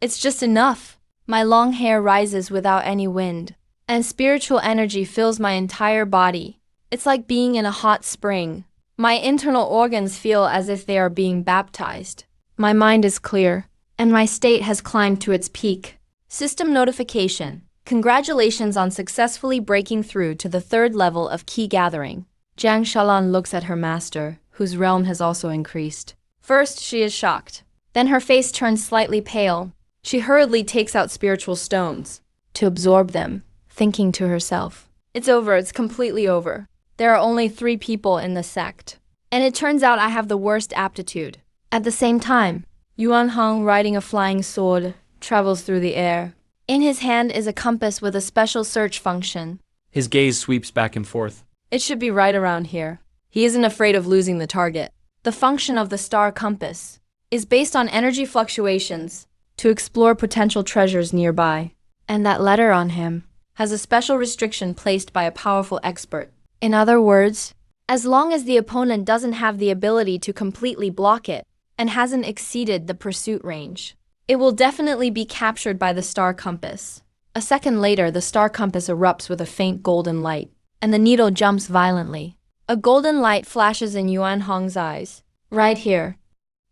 It's just enough. My long hair rises without any wind, and spiritual energy fills my entire body. It's like being in a hot spring. My internal organs feel as if they are being baptized. My mind is clear, and my state has climbed to its peak. System notification. Congratulations on successfully breaking through to the third level of key gathering. Jiang Shaolan looks at her master, whose realm has also increased. First, she is shocked. Then her face turns slightly pale. She hurriedly takes out spiritual stones to absorb them, thinking to herself, it's over, it's completely over. There are only 3 people in the sect, and it turns out I have the worst aptitude. At the same time, Yuan Hong riding a flying sword travels through the air. In his hand is a compass with a special search function. His gaze sweeps back and forth. It should be right around here. He isn't afraid of losing the target. The function of the star compass is based on energy fluctuations to explore potential treasures nearby. And that letter on him has a special restriction placed by a powerful expert. In other words, as long as the opponent doesn't have the ability to completely block it and hasn't exceeded the pursuit range, it will definitely be captured by the star compass. A second later, the star compass erupts with a faint golden light, and the needle jumps violently. A golden light flashes in Yuan Hong's eyes. Right here.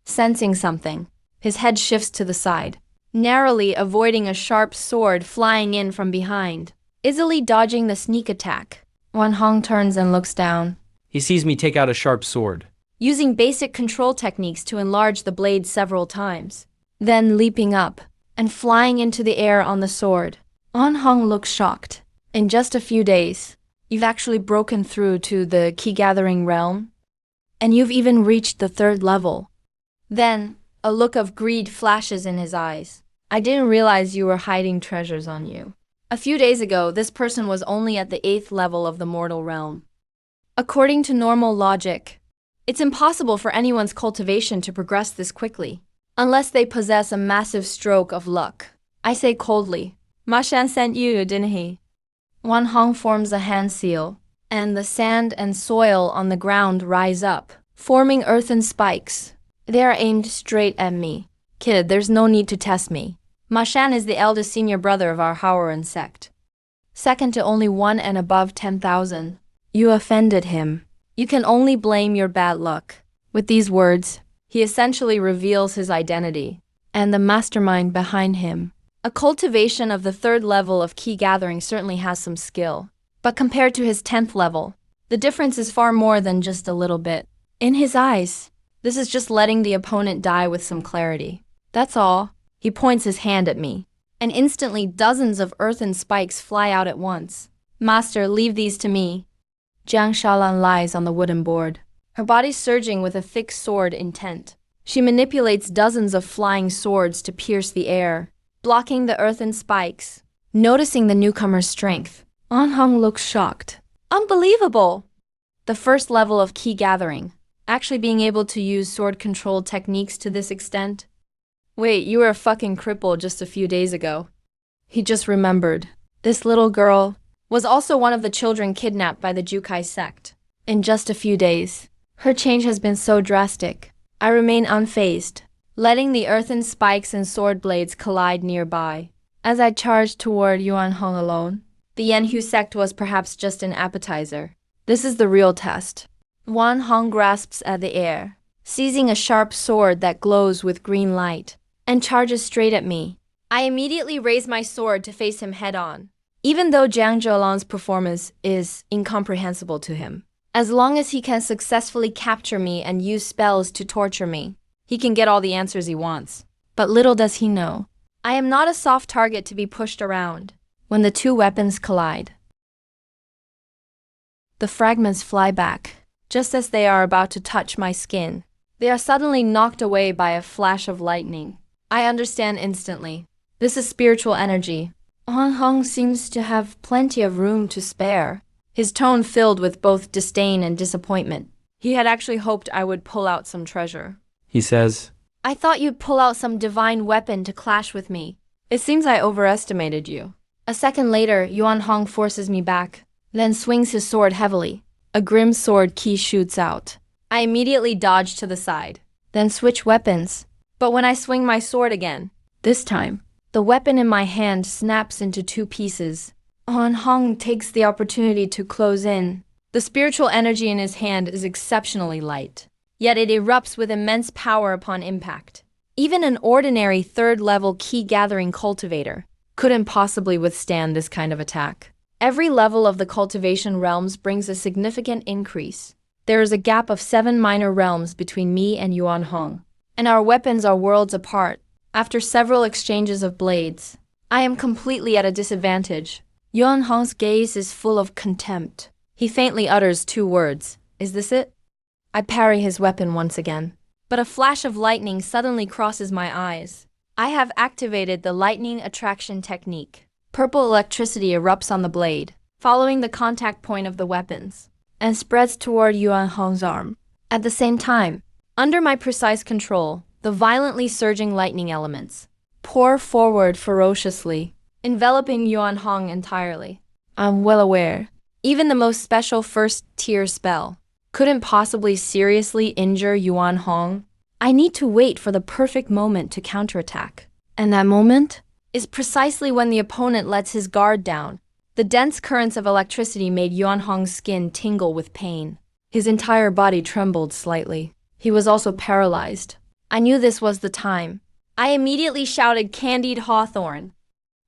Sensing something, his head shifts to the side, narrowly avoiding a sharp sword flying in from behind. Easily dodging the sneak attack, Yuan Hong turns and looks down. He sees me take out a sharp sword. Using basic control techniques to enlarge the blade several times, then leaping up and flying into the air on the sword. Yuan Hong looks shocked. In just a few days, you've actually broken through to the key gathering realm, and you've even reached the 3rd level. Then, a look of greed flashes in his eyes. I didn't realize you were hiding treasures on you. A few days ago, this person was only at the 8th level of the mortal realm. According to normal logic, it's impossible for anyone's cultivation to progress this quickly, unless they possess a massive stroke of luck. I say coldly, Ma Shan sent you, didn't he? Yuan Hong forms a hand seal, and the sand and soil on the ground rise up, forming earthen spikes. They are aimed straight at me. Kid, there's no need to test me. Ma Shan is the eldest senior brother of our Haoran sect, second to only one and above 10,000. You offended him. You can only blame your bad luck. With these words, he essentially reveals his identity and the mastermind behind him. A cultivation of the 3rd level of key gathering certainly has some skill, but compared to his 10th level, the difference is far more than just a little bit. In his eyes, this is just letting the opponent die with some clarity. That's all. He points his hand at me, and instantly dozens of earthen spikes fly out at once. Master, leave these to me. Jiang Shalan lies on the wooden board, her body surging with a thick sword intent. She manipulates dozens of flying swords to pierce the air, blocking the earthen spikes. Noticing the newcomer's strength, Yuan Hong looks shocked. Unbelievable! The 1st level of key gathering, actually being able to use sword-controlled techniques to this extent? Wait, you were a fucking cripple just a few days ago. He just remembered. This little girl was also one of the children kidnapped by the Jukai sect. In just a few days, her change has been so drastic. I remain unfazed, letting the earthen spikes and sword blades collide nearby. As I charged toward Yuan Hong alone, the Yanhu sect was perhaps just an appetizer. This is the real test. Yuan Hong grasps at the air, seizing a sharp sword that glows with green light, and charges straight at me. I immediately raise my sword to face him head-on, even though Jiang Zhoulan's performance is incomprehensible to him. As long as he can successfully capture me and use spells to torture me, he can get all the answers he wants. But little does he know, I am not a soft target to be pushed around. When the 2 weapons collide, the fragments fly back. Just as they are about to touch my skin, they are suddenly knocked away by a flash of lightning. I understand instantly. This is spiritual energy. Yuan Hong seems to have plenty of room to spare, his tone filled with both disdain and disappointment. He had actually hoped I would pull out some treasure. He says, I thought you'd pull out some divine weapon to clash with me. It seems I overestimated you. A second later, Yuan Hong forces me back, then swings his sword heavily. A grim sword key shoots out. I immediately dodge to the side, then switch weapons. But when I swing my sword again, this time, the weapon in my hand snaps into 2 pieces. Yuan Hong takes the opportunity to close in. The spiritual energy in his hand is exceptionally light, yet it erupts with immense power upon impact. Even an ordinary 3rd level key gathering cultivator couldn't possibly withstand this kind of attack. Every level of the cultivation realms brings a significant increase. There is a gap of 7 minor realms between me and Yuan Hong, and our weapons are worlds apart. After several exchanges of blades, I am completely at a disadvantage. Yuan Hong's gaze is full of contempt. He faintly utters 2 words. Is this it? I parry his weapon once again, but a flash of lightning suddenly crosses my eyes. I have activated the lightning attraction technique. Purple electricity erupts on the blade, following the contact point of the weapons, and spreads toward Yuan Hong's arm. At the same time, under my precise control, the violently surging lightning elements pour forward ferociously, enveloping Yuan Hong entirely. I'm well aware, even the most special first-tier spell couldn't possibly seriously injure Yuan Hong. I need to wait for the perfect moment to counterattack. And that moment is precisely when the opponent lets his guard down. The dense currents of electricity made Yuan Hong's skin tingle with pain. His entire body trembled slightly. He was also paralyzed. I knew this was the time. I immediately shouted Candied Hawthorn.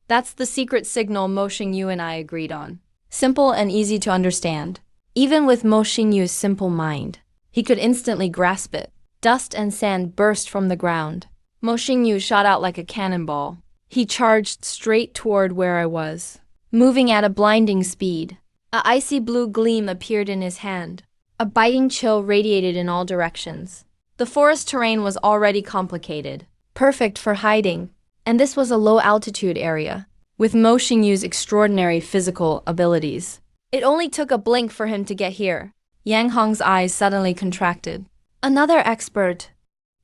That's the secret signal Mo Xingyu and I agreed on. Simple and easy to understand. Even with Mo Xingyu's simple mind, he could instantly grasp it. Dust and sand burst from the ground. Mo Xingyu shot out like a cannonball. He charged straight toward where I was, moving at a blinding speed. A icy blue gleam appeared in his hand. A biting chill radiated in all directions. The forest terrain was already complicated, perfect for hiding, and this was a low-altitude area, with Mo Xingyu's extraordinary physical abilities. It only took a blink for him to get here. Yang Hong's eyes suddenly contracted. Another expert.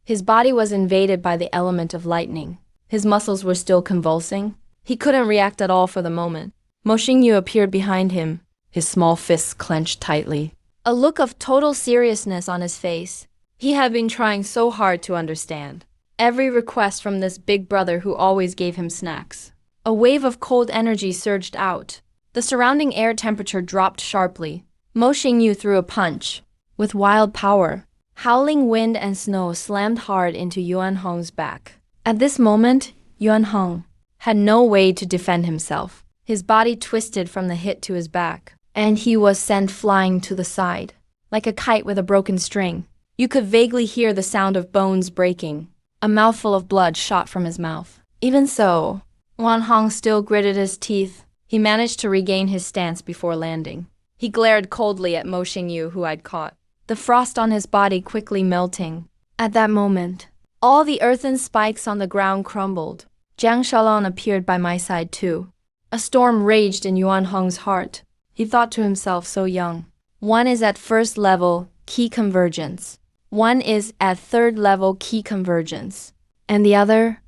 His body was invaded by the element of lightning. His muscles were still convulsing. He couldn't react at all for the moment. Mo Xingyu appeared behind him, his small fists clenched tightly. A look of total seriousness on his face. He had been trying so hard to understand every request from this big brother who always gave him snacks. A wave of cold energy surged out. The surrounding air temperature dropped sharply. Mo Xingyu threw a punch. With wild power, howling wind and snow slammed hard into Yuan Hong's back. At this moment, Yuan Hong had no way to defend himself. His body twisted from the hit to his back, and he was sent flying to the side, like a kite with a broken string. You could vaguely hear the sound of bones breaking. A mouthful of blood shot from his mouth. Even so, Yuan Hong still gritted his teeth. He managed to regain his stance before landing. He glared coldly at Mo Xingyu, who I'd caught, the frost on his body quickly melting. At that moment, all the earthen spikes on the ground crumbled. Jiang Shaolong appeared by my side too. A storm raged in Yuan Hong's heart. He thought to himself, so young. One is at first level, key convergence. One is at third level, key convergence. And the other?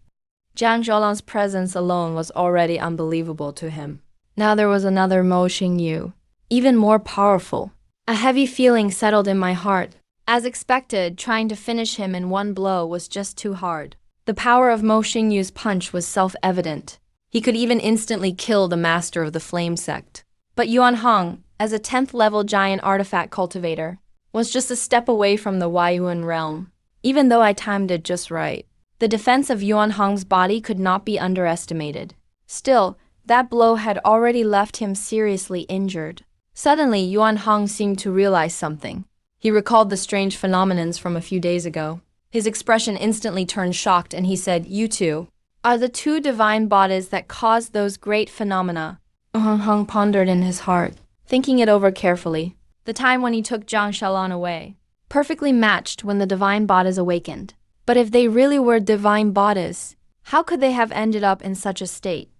Jiang Shaolong's presence alone was already unbelievable to him. Now there was another Mo Xingyu, even more powerful. A heavy feeling settled in my heart. As expected, trying to finish him in one blow was just too hard. The power of Mo Xingyu's punch was self-evident. He could even instantly kill the master of the Flame Sect. But Yuan Hong, as a 10th level giant artifact cultivator, was just a step away from the Huayuan realm. Even though I timed it just right, the defense of Yuan Hong's body could not be underestimated. Still, that blow had already left him seriously injured. Suddenly, Yuan Hong seemed to realize something. He recalled the strange phenomenons from a few days ago. His expression instantly turned shocked, and he said, "You two are the two divine bodies that caused those great phenomena." Yuan Hong pondered in his heart, thinking it over carefully. The time when he took Jiang Shaolong away perfectly matched when the divine bodies awakened. But if they really were divine bodies, how could they have ended up in such a state?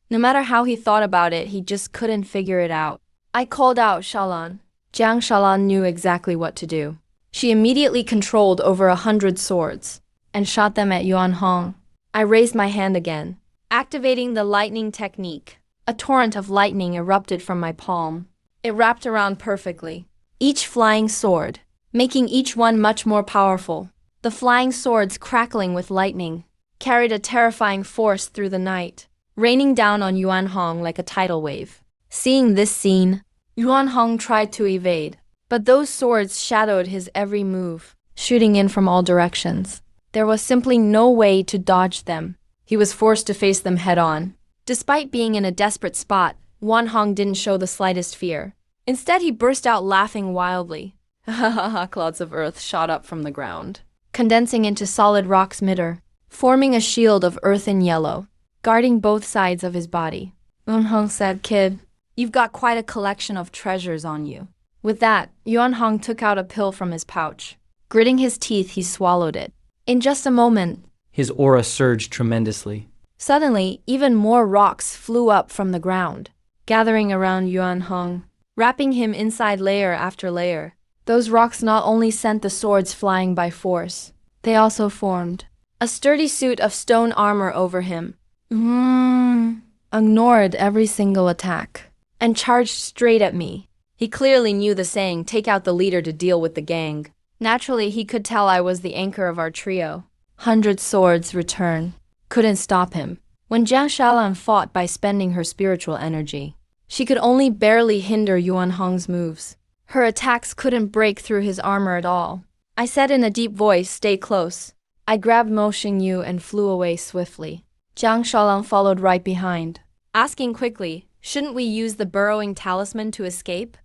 No matter how he thought about it, he just couldn't figure it out. I called out, "Shaolong." Jiang Shaolong knew exactly what to do. She immediately controlled over 100 swords and shot them at Yuan Hong. I raised my hand again, activating the lightning technique. A torrent of lightning erupted from my palm. It wrapped around perfectly, each flying sword, making each one much more powerful. The flying swords, crackling with lightning, carried a terrifying force through the night, raining down on Yuan Hong like a tidal wave. Seeing this scene, Yuan Hong tried to evade, but those swords shadowed his every move, shooting in from all directions. There was simply no way to dodge them. He was forced to face them head-on. Despite being in a desperate spot, Yuan Hong didn't show the slightest fear. Instead, he burst out laughing wildly. Ha ha ha! Clouds of earth shot up from the ground, condensing into solid rocks mid-air, forming a shield of earth and yellow, guarding both sides of his body. Yuan Hong said, "Kid, you've got quite a collection of treasures on you." With that, Yuan Hong took out a pill from his pouch. Gritting his teeth, he swallowed it. In just a moment, His aura surged tremendously. Suddenly, even more rocks flew up from the ground, gathering around Yuan Hong, wrapping him inside layer after layer. Those rocks not only sent the swords flying by force, they also formed a sturdy suit of stone armor over him. Ignored every single attack and charged straight at me. He clearly knew the saying, take out the leader to deal with the gang. Naturally, he could tell I was the anchor of our trio. 100 swords return. Couldn't stop him. When Jiang Shaolan fought by spending her spiritual energy, she could only barely hinder Yuan Hong's moves. Her attacks couldn't break through his armor at all. I said in a deep voice, stay close. I grabbed Mo Xingyu and flew away swiftly. Jiang Shaolan followed right behind, asking quickly, shouldn't we use the burrowing talisman to escape?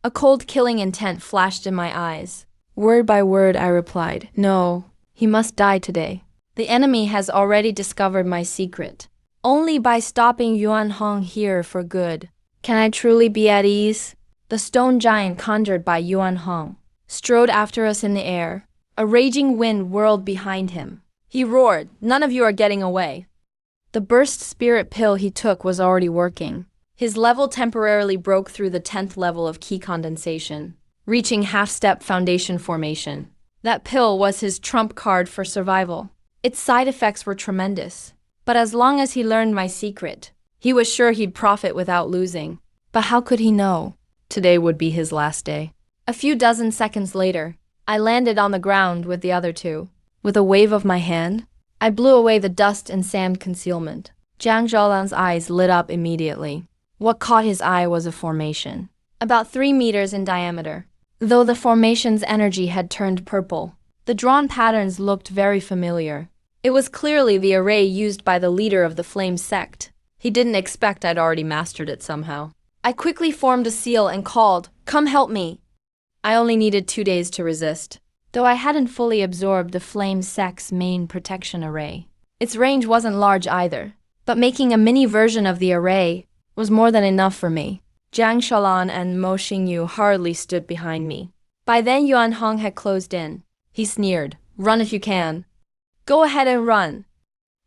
A cold killing intent flashed in my eyes. Word by word I replied, no, he must die today. The enemy has already discovered my secret. Only by stopping Yuan Hong here for good can I truly be at ease. The stone giant conjured by Yuan Hong strode after us in the air. A raging wind whirled behind him. He roared, none of you are getting away. The burst spirit pill he took was already working. His level temporarily broke through the 10th level of key condensation, reaching half-step foundation formation. That pill was his trump card for survival. Its side effects were tremendous, but as long as he learned my secret, he was sure he'd profit without losing. But how could he know? Today would be his last day. A few dozen seconds later, I landed on the ground with the other two. With a wave of my hand, I blew away the dust and sand concealment. Jiang Zhaolan's eyes lit up immediately. What caught his eye was a formation, about 3 meters in diameter. Though the formation's energy had turned purple, the drawn patterns looked very familiar. It was clearly the array used by the leader of the Flame Sect. He didn't expect I'd already mastered it somehow. I quickly formed a seal and called, come help me. I only needed 2 days to resist, though I hadn't fully absorbed the Flame Sect's main protection array. Its range wasn't large either, but making a mini version of the array was more than enough for me. Jiang Shaolan and Mo Xingyu hardly stood behind me. By then Yuan Hong had closed in. He sneered, run if you can. Go ahead and run.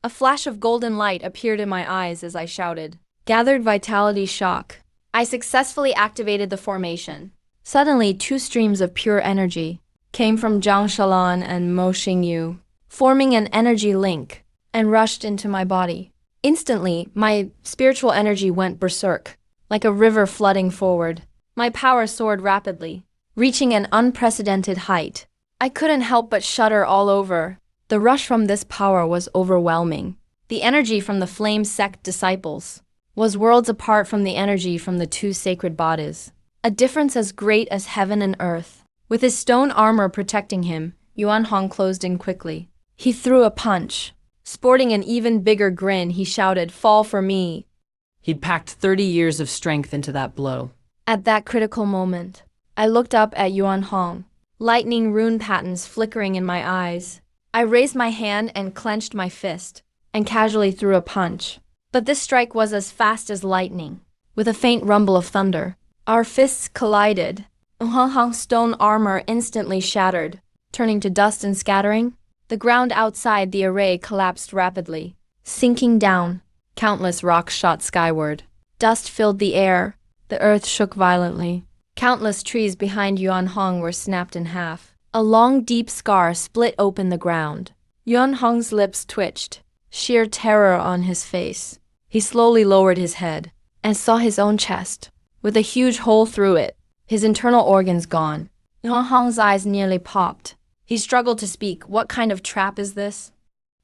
A flash of golden light appeared in my eyes as I shouted. Gathered vitality shock. I successfully activated the formation. Suddenly, 2 streams of pure energy came from Jiang Shaolan and Mo Xingyu, forming an energy link, and rushed into my body. Instantly, my spiritual energy went berserk, like a river flooding forward. My power soared rapidly, reaching an unprecedented height. I couldn't help but shudder all over. The rush from this power was overwhelming. The energy from the Flame Sect disciples was worlds apart from the energy from the 2 sacred bodies. A difference as great as heaven and earth. With his stone armor protecting him, Yuan Hong closed in quickly. He threw a punch. Sporting an even bigger grin, he shouted, fall for me. He'd packed 30 years of strength into that blow. At that critical moment, I looked up at Yuan Hong, lightning rune patterns flickering in my eyes. I raised my hand and clenched my fist, and casually threw a punch. But this strike was as fast as lightning. With a faint rumble of thunder, our fists collided. Yuan Hong's stone armor instantly shattered, turning to dust and scattering. The ground outside the array collapsed rapidly, sinking down. Countless rocks shot skyward. Dust filled the air. The earth shook violently. Countless trees behind Yuan Hong were snapped in half. A long, deep scar split open the ground. Yuan Hong's lips twitched, sheer terror on his face. He slowly lowered his head and saw his own chest, with a huge hole through it, his internal organs gone. Yuan Hong's eyes nearly popped. He struggled to speak. What kind of trap is this?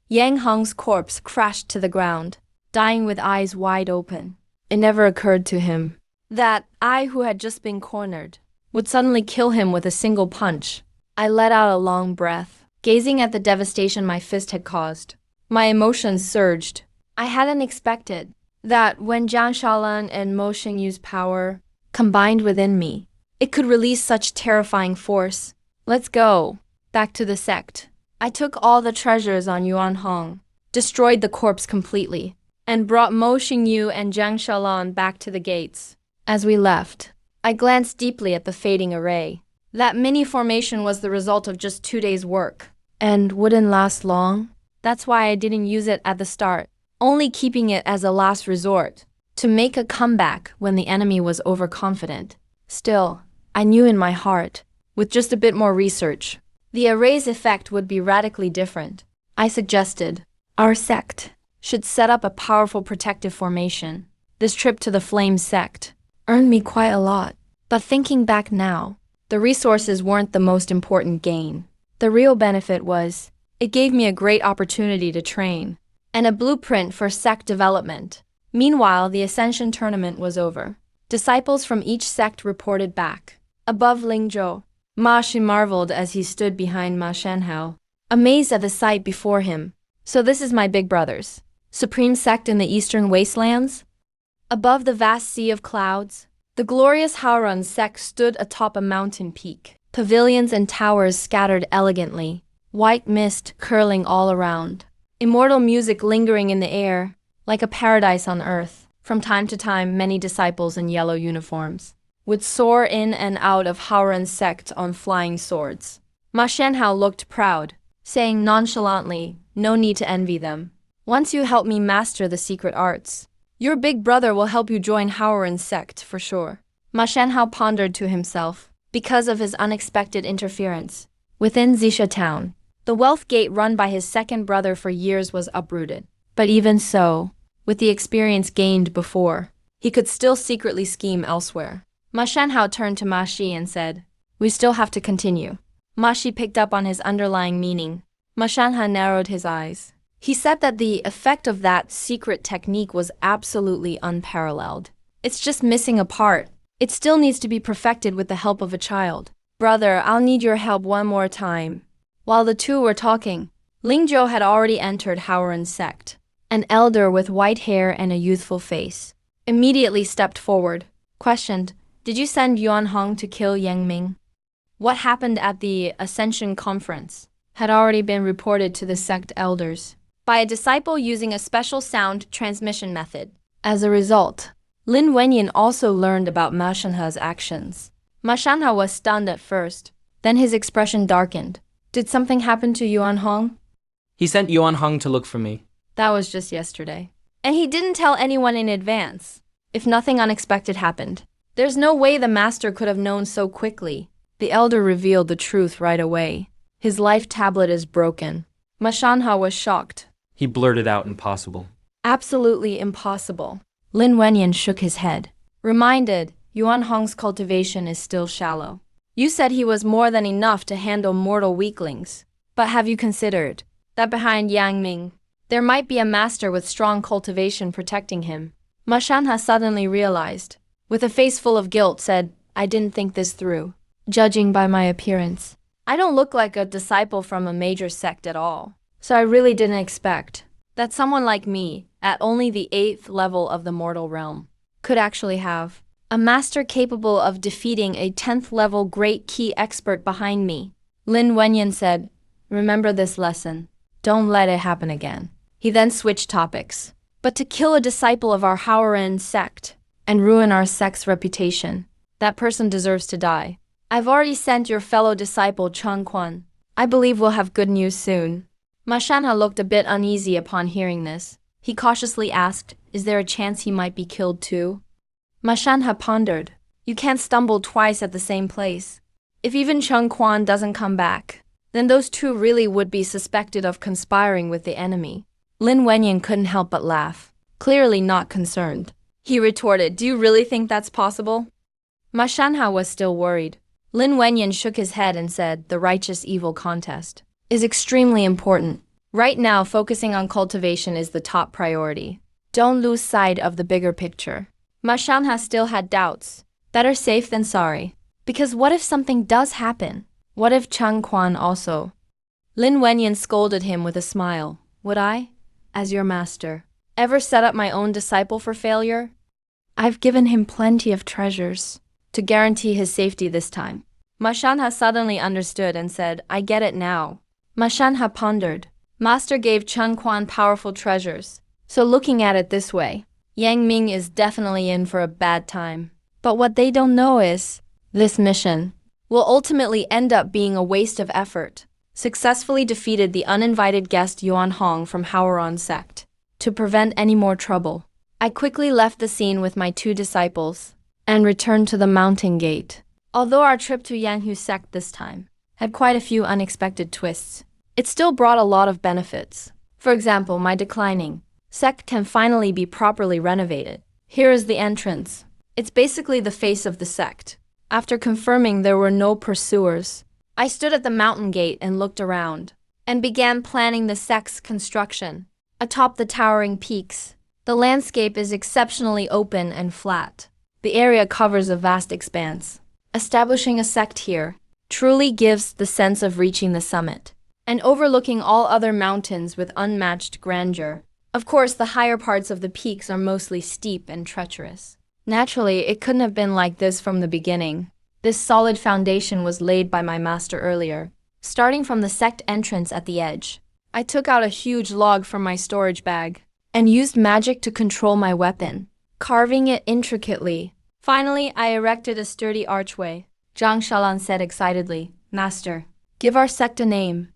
Yang Hong's corpse crashed to the ground, dying with eyes wide open. It never occurred to him that I, who had just been cornered, would suddenly kill him with a single punch. I let out a long breath, gazing at the devastation my fist had caused. My emotions surged. I hadn't expected that when Jiang Shaolan and Mo Xingyu's power combined within me, it could release such terrifying force. Let's go. Back to the sect. I took all the treasures on Yuan Hong, destroyed the corpse completely, and brought Mo Xingyu and Jiang Shaolan back to the gates. As we left, I glanced deeply at the fading array. That mini formation was the result of just 2 days' work, and wouldn't last long. That's why I didn't use it at the start, only keeping it as a last resort, to make a comeback when the enemy was overconfident. Still, I knew in my heart, with just a bit more research, the array's effect would be radically different. I suggested, our sect should set up a powerful protective formation. This trip to the Flame sect earned me quite a lot. But thinking back now, the resources weren't the most important gain. The real benefit was, it gave me a great opportunity to train, and a blueprint for sect development. Meanwhile, the Ascension tournament was over. Disciples from each sect reported back. Above Lingzhou, Ma Shi marveled as he stood behind Ma Shanhao, amazed at the sight before him. So this is my big brothers, supreme sect in the eastern wastelands? Above the vast sea of clouds, the glorious Haorun sect stood atop a mountain peak. Pavilions and towers scattered elegantly, white mist curling all around. Immortal music lingering in the air, like a paradise on earth. From time to time, many disciples in yellow uniforms would soar in and out of Haorun's sect on flying swords. Ma Shanhao looked proud, saying nonchalantly, no need to envy them. Once you help me master the secret arts, your big brother will help you join Haorun's sect for sure. Ma Shanhao pondered to himself, because of his unexpected interference. Within Zisha town, the wealth gate run by his second brother for years was uprooted. But even so, with the experience gained before, he could still secretly scheme elsewhere. Ma Shanhao turned to Ma Shi and said, we still have to continue. Ma Shi picked up on his underlying meaning. Ma Shanhao narrowed his eyes. He said that the effect of that secret technique was absolutely unparalleled. It's just missing a part. It still needs to be perfected with the help of a child. Brother, I'll need your help one more time. While the two were talking, Lingzhou had already entered Haorun's sect. An elder with white hair and a youthful face immediately stepped forward, questioned, did you send Yuan Hong to kill Yang Ming? What happened at the Ascension conference had already been reported to the sect elders by a disciple using a special sound transmission method. As a result, Lin Wenyan also learned about Ma Shanhao's actions. Ma Shanhao was stunned at first, then his expression darkened. Did something happen to Yuan Hong? He sent Yuan Hong to look for me. That was just yesterday. And he didn't tell anyone in advance. If nothing unexpected happened, there's no way the master could have known so quickly. The elder revealed the truth right away. His life tablet is broken. Ma Shanhao was shocked. He blurted out impossible. Absolutely impossible. Lin Wenyan shook his head, reminded Yuan Hong's cultivation is still shallow. You said he was more than enough to handle mortal weaklings. But have you considered that behind Yang Ming, there might be a master with strong cultivation protecting him? Ma Shanhao suddenly realized, with a face full of guilt, said, I didn't think this through. Judging by my appearance, I don't look like a disciple from a major sect at all. So I really didn't expect that someone like me, at only the 8th level of the mortal realm, could actually have a master capable of defeating a 10th level great key expert behind me. Lin Wenyan said, remember this lesson. Don't let it happen again. He then switched topics. But to kill a disciple of our Haorun sect and ruin our sect's reputation, that person deserves to die. I've already sent your fellow disciple Cheng Quan. I believe we'll have good news soon. Ma Shanhao looked a bit uneasy upon hearing this. He cautiously asked, is there a chance he might be killed too? Ma Shanhao pondered. You can't stumble twice at the same place. If even Cheng Quan doesn't come back, then those two really would be suspected of conspiring with the enemy. Lin Wenyan couldn't help but laugh, clearly not concerned. He retorted, do you really think that's possible? Ma Shanhao was still worried. Lin Wenyan shook his head and said, the righteous-evil contest is extremely important. Right now, focusing on cultivation is the top priority. Don't lose sight of the bigger picture. Ma Shanhao still had doubts. Better safe than sorry. Because what if something does happen? What if Cheng Quan also? Lin Wenyan scolded him with a smile. Would I, as your master, ever set up my own disciple for failure? I've given him plenty of treasures to guarantee his safety this time. Ma Shanhao suddenly understood and said, I get it now. Ma Shanhao pondered. Master gave Cheng Quan powerful treasures. So looking at it this way, Yang Ming is definitely in for a bad time. But what they don't know is, this mission will ultimately end up being a waste of effort. successfully defeated the uninvited guest Yuan Hong from Haoran Sect. To prevent any more trouble, I quickly left the scene with my 2 disciples and returned to the mountain gate. Although our trip to Yanghu Sect this time had quite a few unexpected twists, it still brought a lot of benefits. For example, my declining sect can finally be properly renovated. Here is the entrance. It's basically the face of the sect. After confirming there were no pursuers, I stood at the mountain gate and looked around, and began planning the sect's construction. Atop the towering peaks, the landscape is exceptionally open and flat. The area covers a vast expanse. Establishing a sect here truly gives the sense of reaching the summit and overlooking all other mountains with unmatched grandeur. Of course, the higher parts of the peaks are mostly steep and treacherous. Naturally, it couldn't have been like this from the beginning. This solid foundation was laid by my master earlier. Starting from the sect entrance at the edge, I took out a huge log from my storage bag and used magic to control my weapon, carving it intricately. Finally, I erected a sturdy archway. Zhang Shalan said excitedly, "Master, give our sect a name."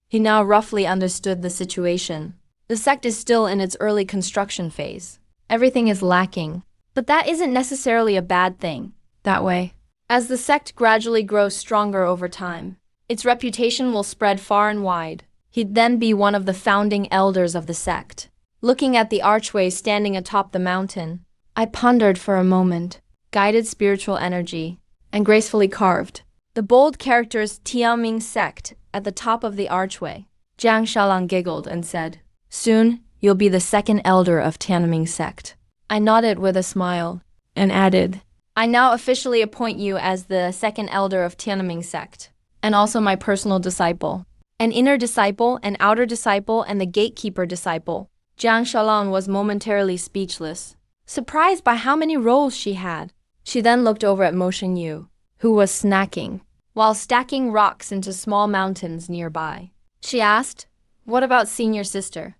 He now roughly understood the situation. The sect is still in its early construction phase. Everything is lacking, but that isn't necessarily a bad thing. That way, as the sect gradually grows stronger over time, its reputation will spread far and wide. He'd then be one of the founding elders of the sect. Looking at the archway standing atop the mountain, I pondered for a moment, guided spiritual energy, and gracefully carved the bold characters Tianming Sect at the top of the archway. Zhang Shalan giggled and said, "Soon, you'll be the second elder of Tianming Sect." I nodded with a smile and added, "I now officially appoint you as the second elder of Tianming Sect, and also my personal disciple, an inner disciple, an outer disciple, and the gatekeeper disciple." Zhang Shalan was momentarily speechless, surprised by how many roles she had. She then looked over at Mo Xingyu, who was snacking while stacking rocks into small mountains nearby. She asked, "What about senior sister?"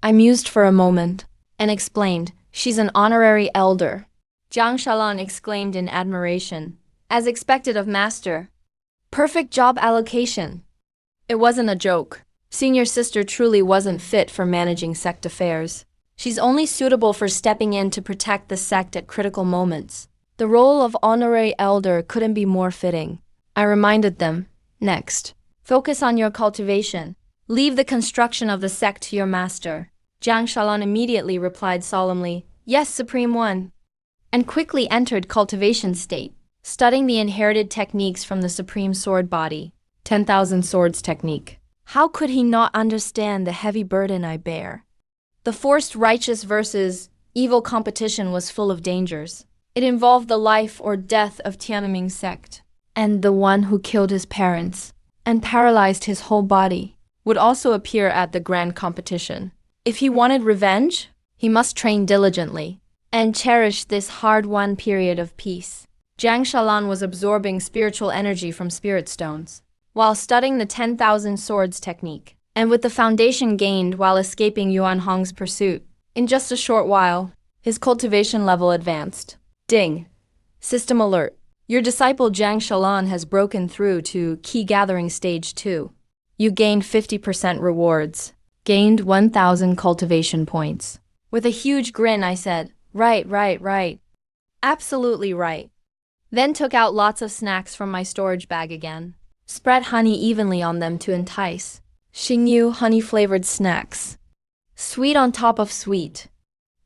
I mused for a moment and explained, "She's an honorary elder." Zhang Shalan exclaimed in admiration, "As expected of master. Perfect job allocation." It wasn't a joke. Senior sister truly wasn't fit for managing sect affairs. She's only suitable for stepping in to protect the sect at critical moments. The role of honorary elder couldn't be more fitting. I reminded them, "Next, focus on your cultivation. Leave the construction of the sect to your master." Zhang Shalan immediately replied solemnly, "Yes, Supreme One," and quickly entered cultivation state, studying the inherited techniques from the Supreme Sword Body, 10,000 Swords Technique. How could he not understand the heavy burden I bear? The forced righteous versus evil competition was full of dangers. It involved the life or death of Tianming Sect, and the one who killed his parents and paralyzed his whole body would also appear at the grand competition. If he wanted revenge, he must train diligently and cherish this hard-won period of peace. Zhang Shalan was absorbing spiritual energy from spirit stones while studying the 10,000 Swords Technique, and with the foundation gained while escaping Yuan Hong's pursuit, in just a short while, his cultivation level advanced. Ding! System alert. Your disciple Zhang Shalan has broken through to Key Gathering Stage 2. You gained 50% rewards. Gained 1,000 cultivation points. With a huge grin, I said, Right. Absolutely right." Then took out lots of snacks from my storage bag again. Spread honey evenly on them to entice. Xingyu honey-flavored snacks. Sweet on top of sweet.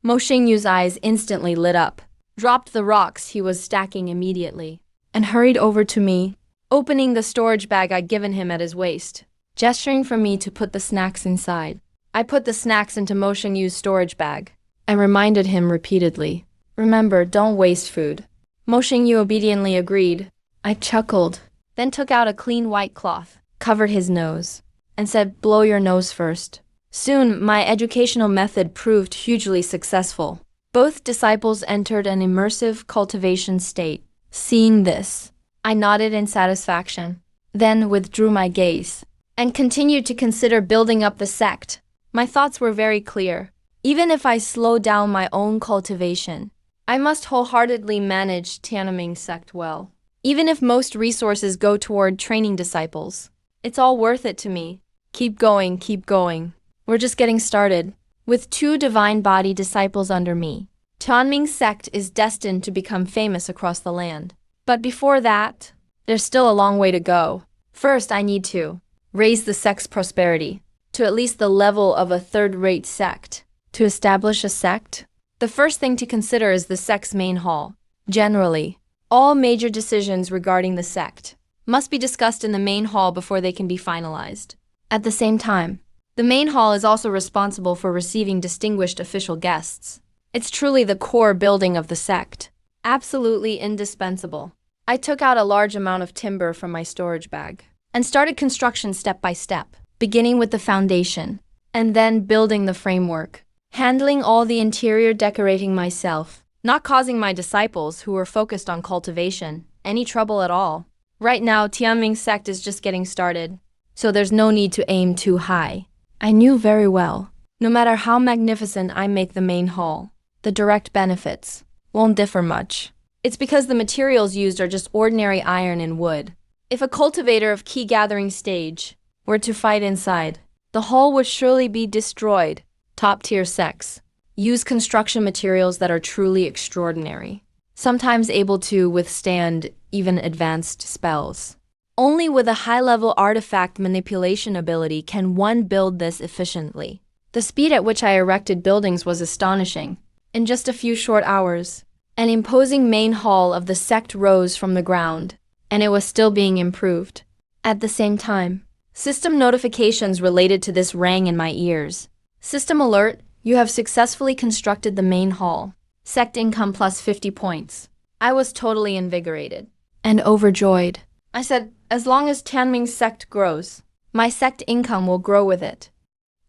Mo Xingyu's eyes instantly lit up, dropped the rocks he was stacking immediately, and hurried over to me, opening the storage bag I'd given him at his waist, gesturing for me to put the snacks inside. I put the snacks into Mo Xingyu's storage bag and reminded him repeatedly, "Remember, don't waste food." Mo Xingyu obediently agreed. I chuckled, then took out a clean white cloth, covered his nose, and said, "Blow your nose first." Soon, my educational method proved hugely successful. Both disciples entered an immersive cultivation state. Seeing this, I nodded in satisfaction, then withdrew my gaze, and continued to consider building up the sect. My thoughts were very clear. Even if I slow down my own cultivation, I must wholeheartedly manage Tianming Sect well. Even if most resources go toward training disciples, It's all worth it to me. Keep going, keep going. We're just getting started. With 2 divine body disciples under me, Tianming sect is destined to become famous across the land. But before that, there's still a long way to go. First, I need to raise the sect's prosperity to at least the level of a third-rate sect. To establish a sect, the first thing to consider is the sect's main hall. Generally, all major decisions regarding the sect must be discussed in the main hall before they can be finalized. At the same time, the main hall is also responsible for receiving distinguished official guests. It's truly the core building of the sect. Absolutely indispensable. I took out a large amount of timber from my storage bag and started construction step by step, beginning with the foundation and then building the framework, handling all the interior decorating myself, not causing my disciples, who were focused on cultivation, any trouble at all. Right now, Tianming sect is just getting started, so there's no need to aim too high. I knew very well, no matter how magnificent I make the main hall, the direct benefits won't differ much. It's because the materials used are just ordinary iron and wood. If a cultivator of key gathering stage were to fight inside, the hall would surely be destroyed. Top-tier sects use construction materials that are truly extraordinary, sometimes able to withstand even advanced spells. Only with a high-level artifact manipulation ability can one build this efficiently. The speed at which I erected buildings was astonishing. In just a few short hours, an imposing main hall of the sect rose from the ground, and it was still being improved. At the same time, system notifications related to this rang in my ears. System alert, you have successfully constructed the main hall. Sect income plus 50 points. I was totally invigorated and overjoyed. I said, as long as Tianming sect grows, my sect income will grow with it.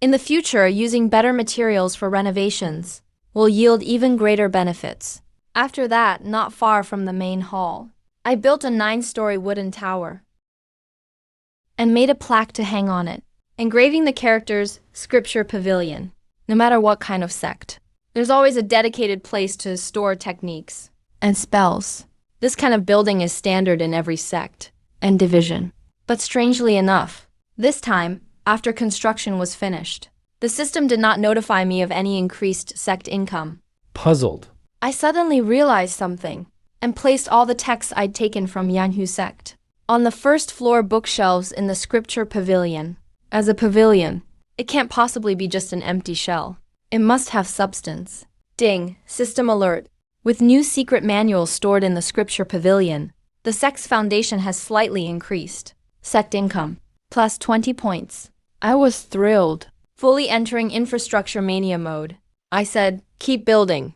In the future, using better materials for renovations will yield even greater benefits. After that, not far from the main hall, I built a 9-story wooden tower and made a plaque to hang on it, engraving the characters Scripture Pavilion. No matter what kind of sect, there's always a dedicated place to store techniques and spells. This kind of building is standard in every sect and division. But strangely enough, this time, after construction was finished, the system did not notify me of any increased sect income. Puzzled, I suddenly realized something and placed all the texts I'd taken from Yanhu sect on the first floor bookshelves in the Scripture Pavilion. As a pavilion, it can't possibly be just an empty shell. It must have substance. Ding, system alert. With new secret manuals stored in the Scripture Pavilion, the sect's foundation has slightly increased. Sect income, plus 20 points. I was thrilled. Fully entering infrastructure mania mode, I said, keep building.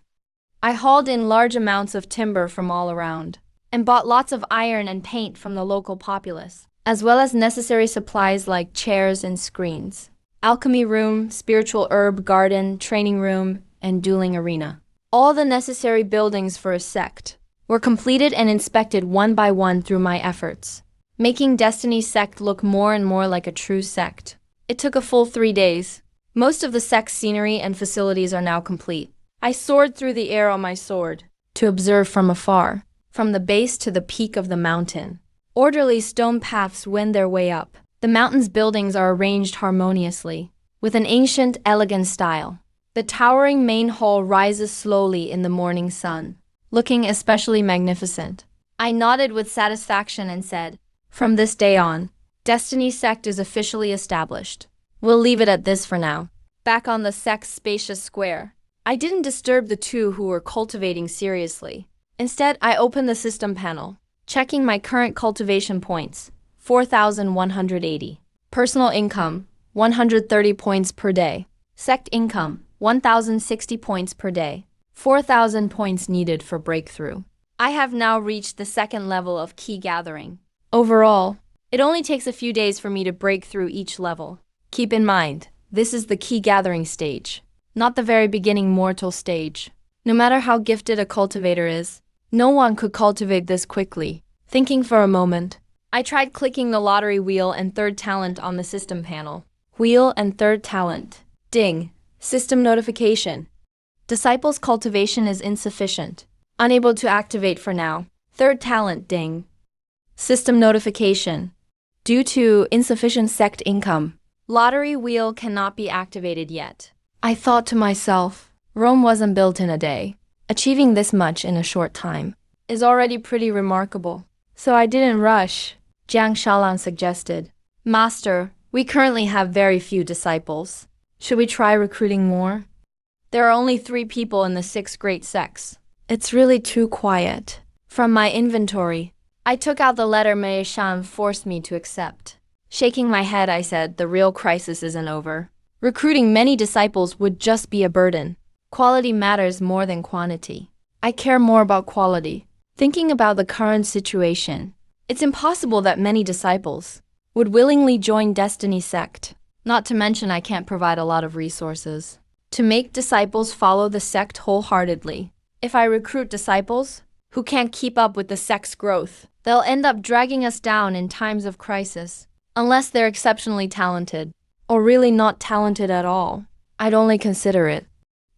I hauled in large amounts of timber from all around and bought lots of iron and paint from the local populace, as well as necessary supplies like chairs and screens, alchemy room, spiritual herb garden, training room, and dueling arena. All the necessary buildings for a sect were completed and inspected one by one through my efforts, making Destiny's sect look more and more like a true sect. It took a full 3 days. Most of the sect's scenery and facilities are now complete. I soared through the air on my sword to observe from afar, from the base to the peak of the mountain. Orderly stone paths wend their way up. The mountain's buildings are arranged harmoniously, with an ancient, elegant style. The towering main hall rises slowly in the morning sun, looking especially magnificent. I nodded with satisfaction and said, from this day on, Destiny sect is officially established. We'll leave it at this for now. Back on the sect's spacious square, I didn't disturb the 2 who were cultivating seriously. Instead, I opened the system panel, checking my current cultivation points, 4,180. Personal income, 130 points per day. Sect income, 1,060 points per day. 4,000 points needed for breakthrough. I have now reached the 2nd level of key gathering. Overall, it only takes a few days for me to break through each level. Keep in mind, this is the key gathering stage, not the very beginning mortal stage. No matter how gifted a cultivator is, no one could cultivate this quickly. Thinking for a moment, I tried clicking the lottery wheel and 3rd talent on the system panel. Wheel and 3rd talent. Ding. System notification. Disciples cultivation is insufficient. Unable to activate for now. 3rd talent. Ding. System notification. due to insufficient sect income. Lottery wheel cannot be activated yet. I thought to myself, Rome wasn't built in a day. Achieving this much in a short time is already pretty remarkable. So I didn't rush. Jiang Shaolan suggested, Master, we currently have very few disciples. Should we try recruiting more? There are only 3 people in the 6 great sects. It's really too quiet. From my inventory, I took out the letter Mei Shan forced me to accept. Shaking my head, I said, the real crisis isn't over. Recruiting many disciples would just be a burden. Quality matters more than quantity. I care more about quality. Thinking about the current situation, it's impossible that many disciples would willingly join Destiny Sect. Not to mention I can't provide a lot of resources to make disciples follow the sect wholeheartedly. If I recruit disciples who can't keep up with the sect's growth, they'll end up dragging us down in times of crisis. Unless they're exceptionally talented, or really not talented at all, I'd only consider it.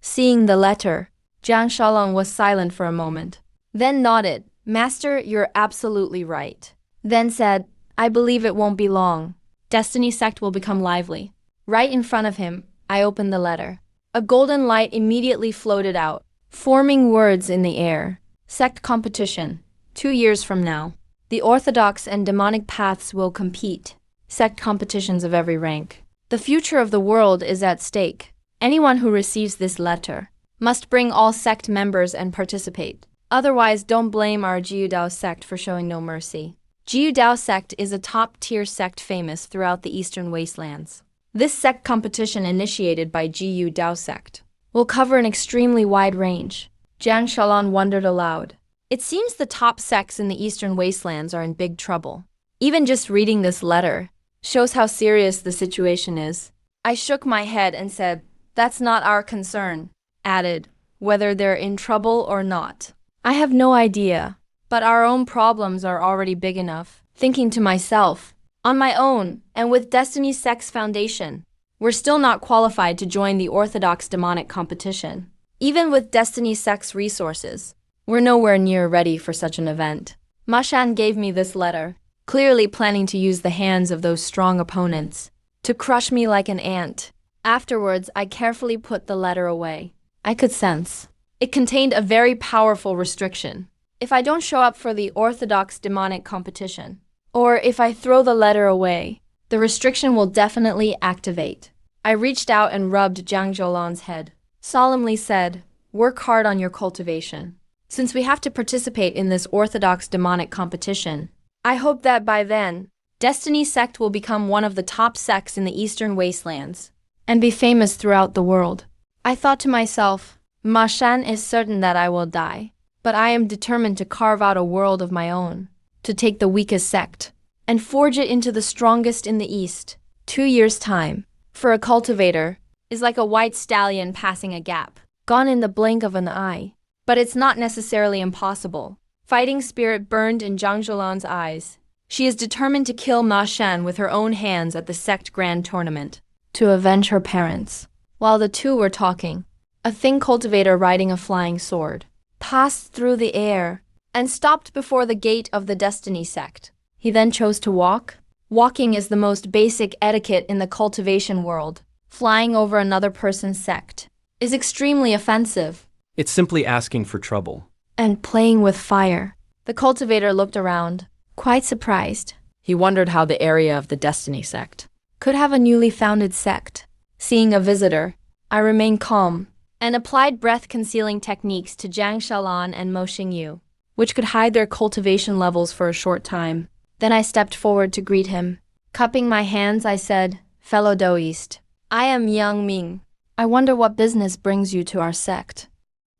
Seeing the letter, Jiang Shaolan was silent for a moment, then nodded. Master, you're absolutely right. Then said, I believe it won't be long. Destiny Sect will become lively. Right in front of him, I opened the letter. A golden light immediately floated out, forming words in the air. Sect competition. 2 years from now, the orthodox and demonic paths will compete. Sect competitions of every rank. The future of the world is at stake. Anyone who receives this letter must bring all sect members and participate. Otherwise, don't blame our Jiudao sect for showing no mercy. Jiudao sect is a top-tier sect famous throughout the eastern wastelands. This sect competition initiated by Jiudao sect will cover an extremely wide range. Jiang Shaolan wondered aloud. It seems the top sects in the eastern wastelands are in big trouble. Even just reading this letter shows how serious the situation is. I shook my head and said, that's not our concern. Added, whether they're in trouble or not, I have no idea, but our own problems are already big enough. Thinking to myself, on my own, and with Destiny Sect's foundation, we're still not qualified to join the Orthodox demonic competition. Even with Destiny Sect's resources, we're nowhere near ready for such an event. Ma Shan gave me this letter, clearly planning to use the hands of those strong opponents to crush me like an ant. Afterwards, I carefully put the letter away. I could sense it contained a very powerful restriction. If I don't show up for the Orthodox demonic competition, or if I throw the letter away, the restriction will definitely activate. I reached out and rubbed Jiang Zhoulan's head, solemnly said, work hard on your cultivation. Since we have to participate in this Orthodox demonic competition, I hope that by then, Destiny Sect will become one of the top sects in the Eastern Wastelands and be famous throughout the world. I thought to myself, Ma Shan is certain that I will die, but I am determined to carve out a world of my own, to take the weakest sect and forge it into the strongest in the East. 2 years' time, for a cultivator, is like a white stallion passing a gap, gone in the blink of an eye. But it's not necessarily impossible. Fighting spirit burned in Jiang Zhoulan's eyes. She is determined to kill Ma Shan with her own hands at the sect grand tournament, to avenge her parents. While the two were talking, a thin cultivator riding a flying sword passed through the air and stopped before the gate of the Destiny Sect. He then chose to walk. Walking is the most basic etiquette in the cultivation world. Flying over another person's sect is extremely offensive. It's simply asking for trouble. And playing with fire. The cultivator looked around, quite surprised. He wondered how the area of the Destiny Sect could have a newly founded sect. Seeing a visitor, I remained calm and applied breath-concealing techniques to Jiang Shaolan and Mo Xingyu, which could hide their cultivation levels for a short time. Then I stepped forward to greet him. Cupping my hands, I said, fellow Daoist, I am Yang Ming. I wonder what business brings you to our sect.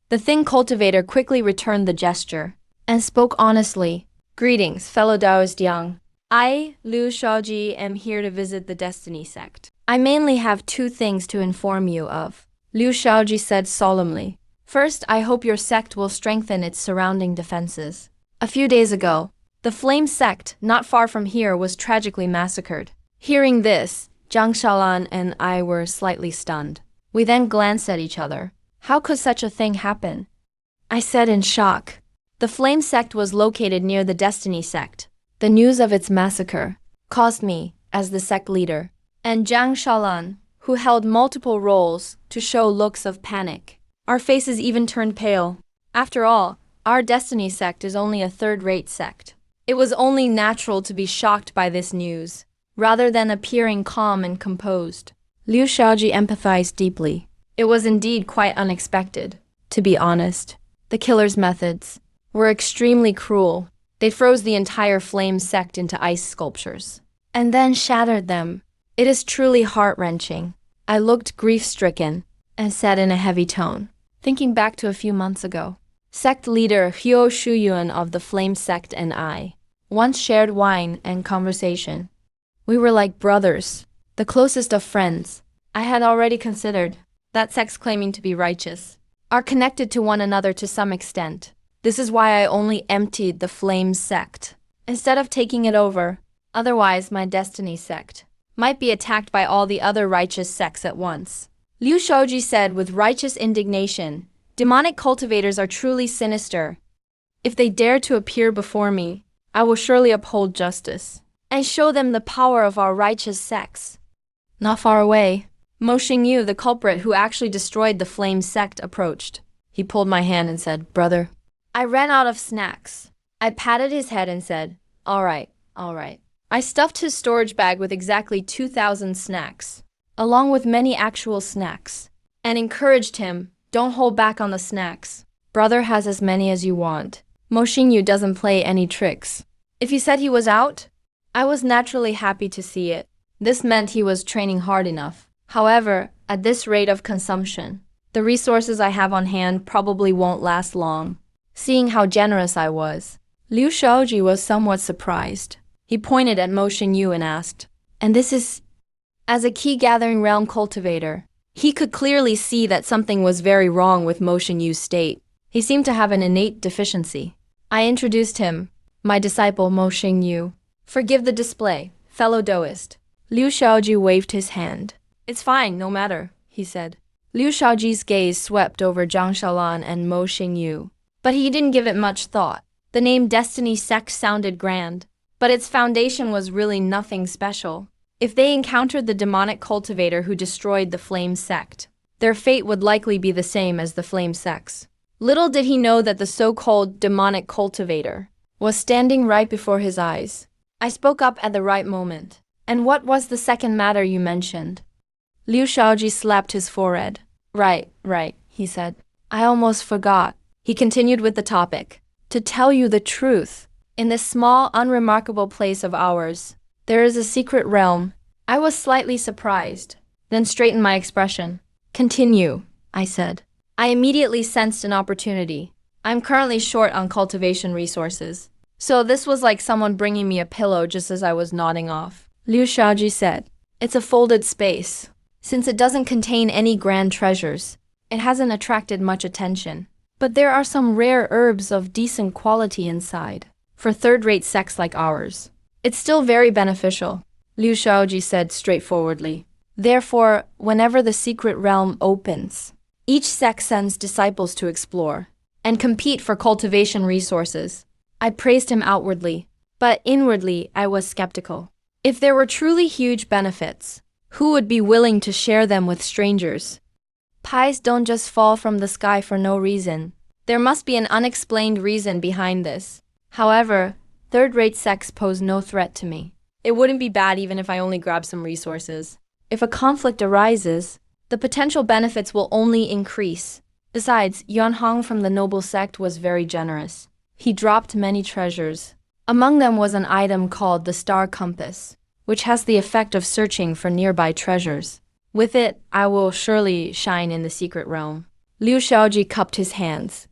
The thin cultivator quickly returned the gesture and spoke honestly. Greetings, fellow Daoist Yang. I, Liu Shaoji, am here to visit the Destiny Sect. I mainly have 2 things to inform you of, Liu Shaoji said solemnly. First, I hope your sect will strengthen its surrounding defenses. A few days ago, the Flame Sect, not far from here, was tragically massacred. Hearing this, Jiang Shaolan and I were slightly stunned. We then glanced at each other. How could such a thing happen? I said in shock. The Flame Sect was located near the Destiny Sect. The news of its massacre Cosme, as the sect leader, and Zhang Shalan, who held multiple roles to show looks of panic. Our faces even turned pale. After all, our Destiny sect is only a third-rate sect. It was only natural to be shocked by this news, rather than appearing calm and composed. Liu Shaoji empathized deeply. It was indeed quite unexpected. To be honest, the killer's methods were extremely cruel. They froze the entire flame sect into ice sculptures, and then shattered them. It is truly heart-wrenching. I looked grief-stricken and said in a heavy tone, thinking back to a few months ago. Sect leader Hyo Shuyuan of the Flame Sect and I once shared wine and conversation. We were like brothers, the closest of friends. I had already considered that sects claiming to be righteous are connected to one another to some extent. This is why I only emptied the Flame Sect instead of taking it over. Otherwise, my Destiny sect might be attacked by all the other righteous sects at once. Liu Shaoji said with righteous indignation, demonic cultivators are truly sinister. If they dare to appear before me, I will surely uphold justice and show them the power of our righteous sects. Not far away, Mo Xingyu, the culprit who actually destroyed the Flame Sect, approached. He pulled my hand and said, "Brother." I ran out of snacks. I patted his head and said, all right. I stuffed his storage bag with exactly 2,000 snacks, along with many actual snacks, and encouraged him, don't hold back on the snacks. Brother has as many as you want. Mo Xingyu doesn't play any tricks. If he said he was out, I was naturally happy to see it. This meant he was training hard enough. However, at this rate of consumption, the resources I have on hand probably won't last long. Seeing how generous I was, Liu Shaoji was somewhat surprised. He pointed at Mo Xingyu and asked, "And this is?" As a key gathering realm cultivator, he could clearly see that something was very wrong with Mo Xingyu's state. He seemed to have an innate deficiency. I introduced him, my disciple Mo Xingyu. Forgive the display, fellow Daoist. Liu Shaoji waved his hand. It's fine, no matter, he said. Liu Shaoji's gaze swept over Zhang Shalan and Mo Xingyu, but he didn't give it much thought. The name Destiny Sect sounded grand, but its foundation was really nothing special. If they encountered the demonic cultivator who destroyed the Flame Sect, their fate would likely be the same as the Flame Sects. Little did he know that the so-called demonic cultivator was standing right before his eyes. I spoke up at the right moment. And what was the second matter you mentioned? Liu Shaoji slapped his forehead. Right, he said. I almost forgot. He continued with the topic. To tell you the truth, in this small, unremarkable place of ours, there is a secret realm. I was slightly surprised, then straightened my expression. Continue, I said. I immediately sensed an opportunity. I'm currently short on cultivation resources, so this was like someone bringing me a pillow just as I was nodding off. Liu Shaoji said, it's a folded space. Since it doesn't contain any grand treasures, it hasn't attracted much attention. But there are some rare herbs of decent quality inside. For third-rate sects like ours, it's still very beneficial, Liu Shaoji said straightforwardly. Therefore, whenever the secret realm opens, each sect sends disciples to explore and compete for cultivation resources. I praised him outwardly, but inwardly I was skeptical. If there were truly huge benefits, who would be willing to share them with strangers? Pies don't just fall from the sky for no reason. There must be an unexplained reason behind this. However, third-rate sects pose no threat to me. It wouldn't be bad even if I only grabbed some resources. If a conflict arises, the potential benefits will only increase. Besides, Yuan Hong from the noble sect was very generous. He dropped many treasures. Among them was an item called the Star Compass, which has the effect of searching for nearby treasures. With it, I will surely shine in the secret realm. Liu Shaoji cupped his hands.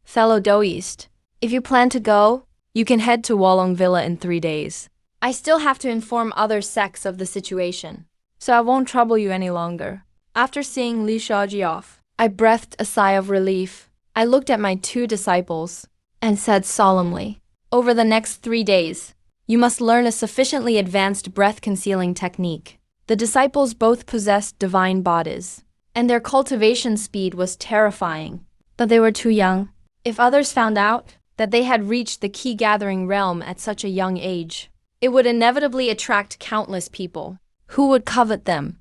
Fellow Daoist, if you plan to go, you can head to Wolong Villa in 3 days. I still have to inform other sects of the situation, so I won't trouble you any longer. After seeing Liu Shaoji off, I breathed a sigh of relief. I looked at my 2 disciples and said solemnly, over the next 3 days, you must learn a sufficiently advanced breath-concealing technique. The disciples both possessed divine bodies, and their cultivation speed was terrifying, but they were too young. If others found out that they had reached the key gathering realm at such a young age, it would inevitably attract countless people who would covet them.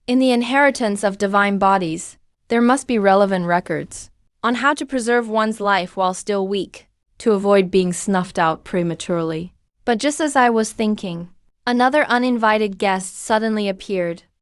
In the inheritance of divine bodies, there must be relevant records on how to preserve one's life while still weak, to avoid being snuffed out prematurely. But just as I was thinking, another uninvited guest suddenly appeared.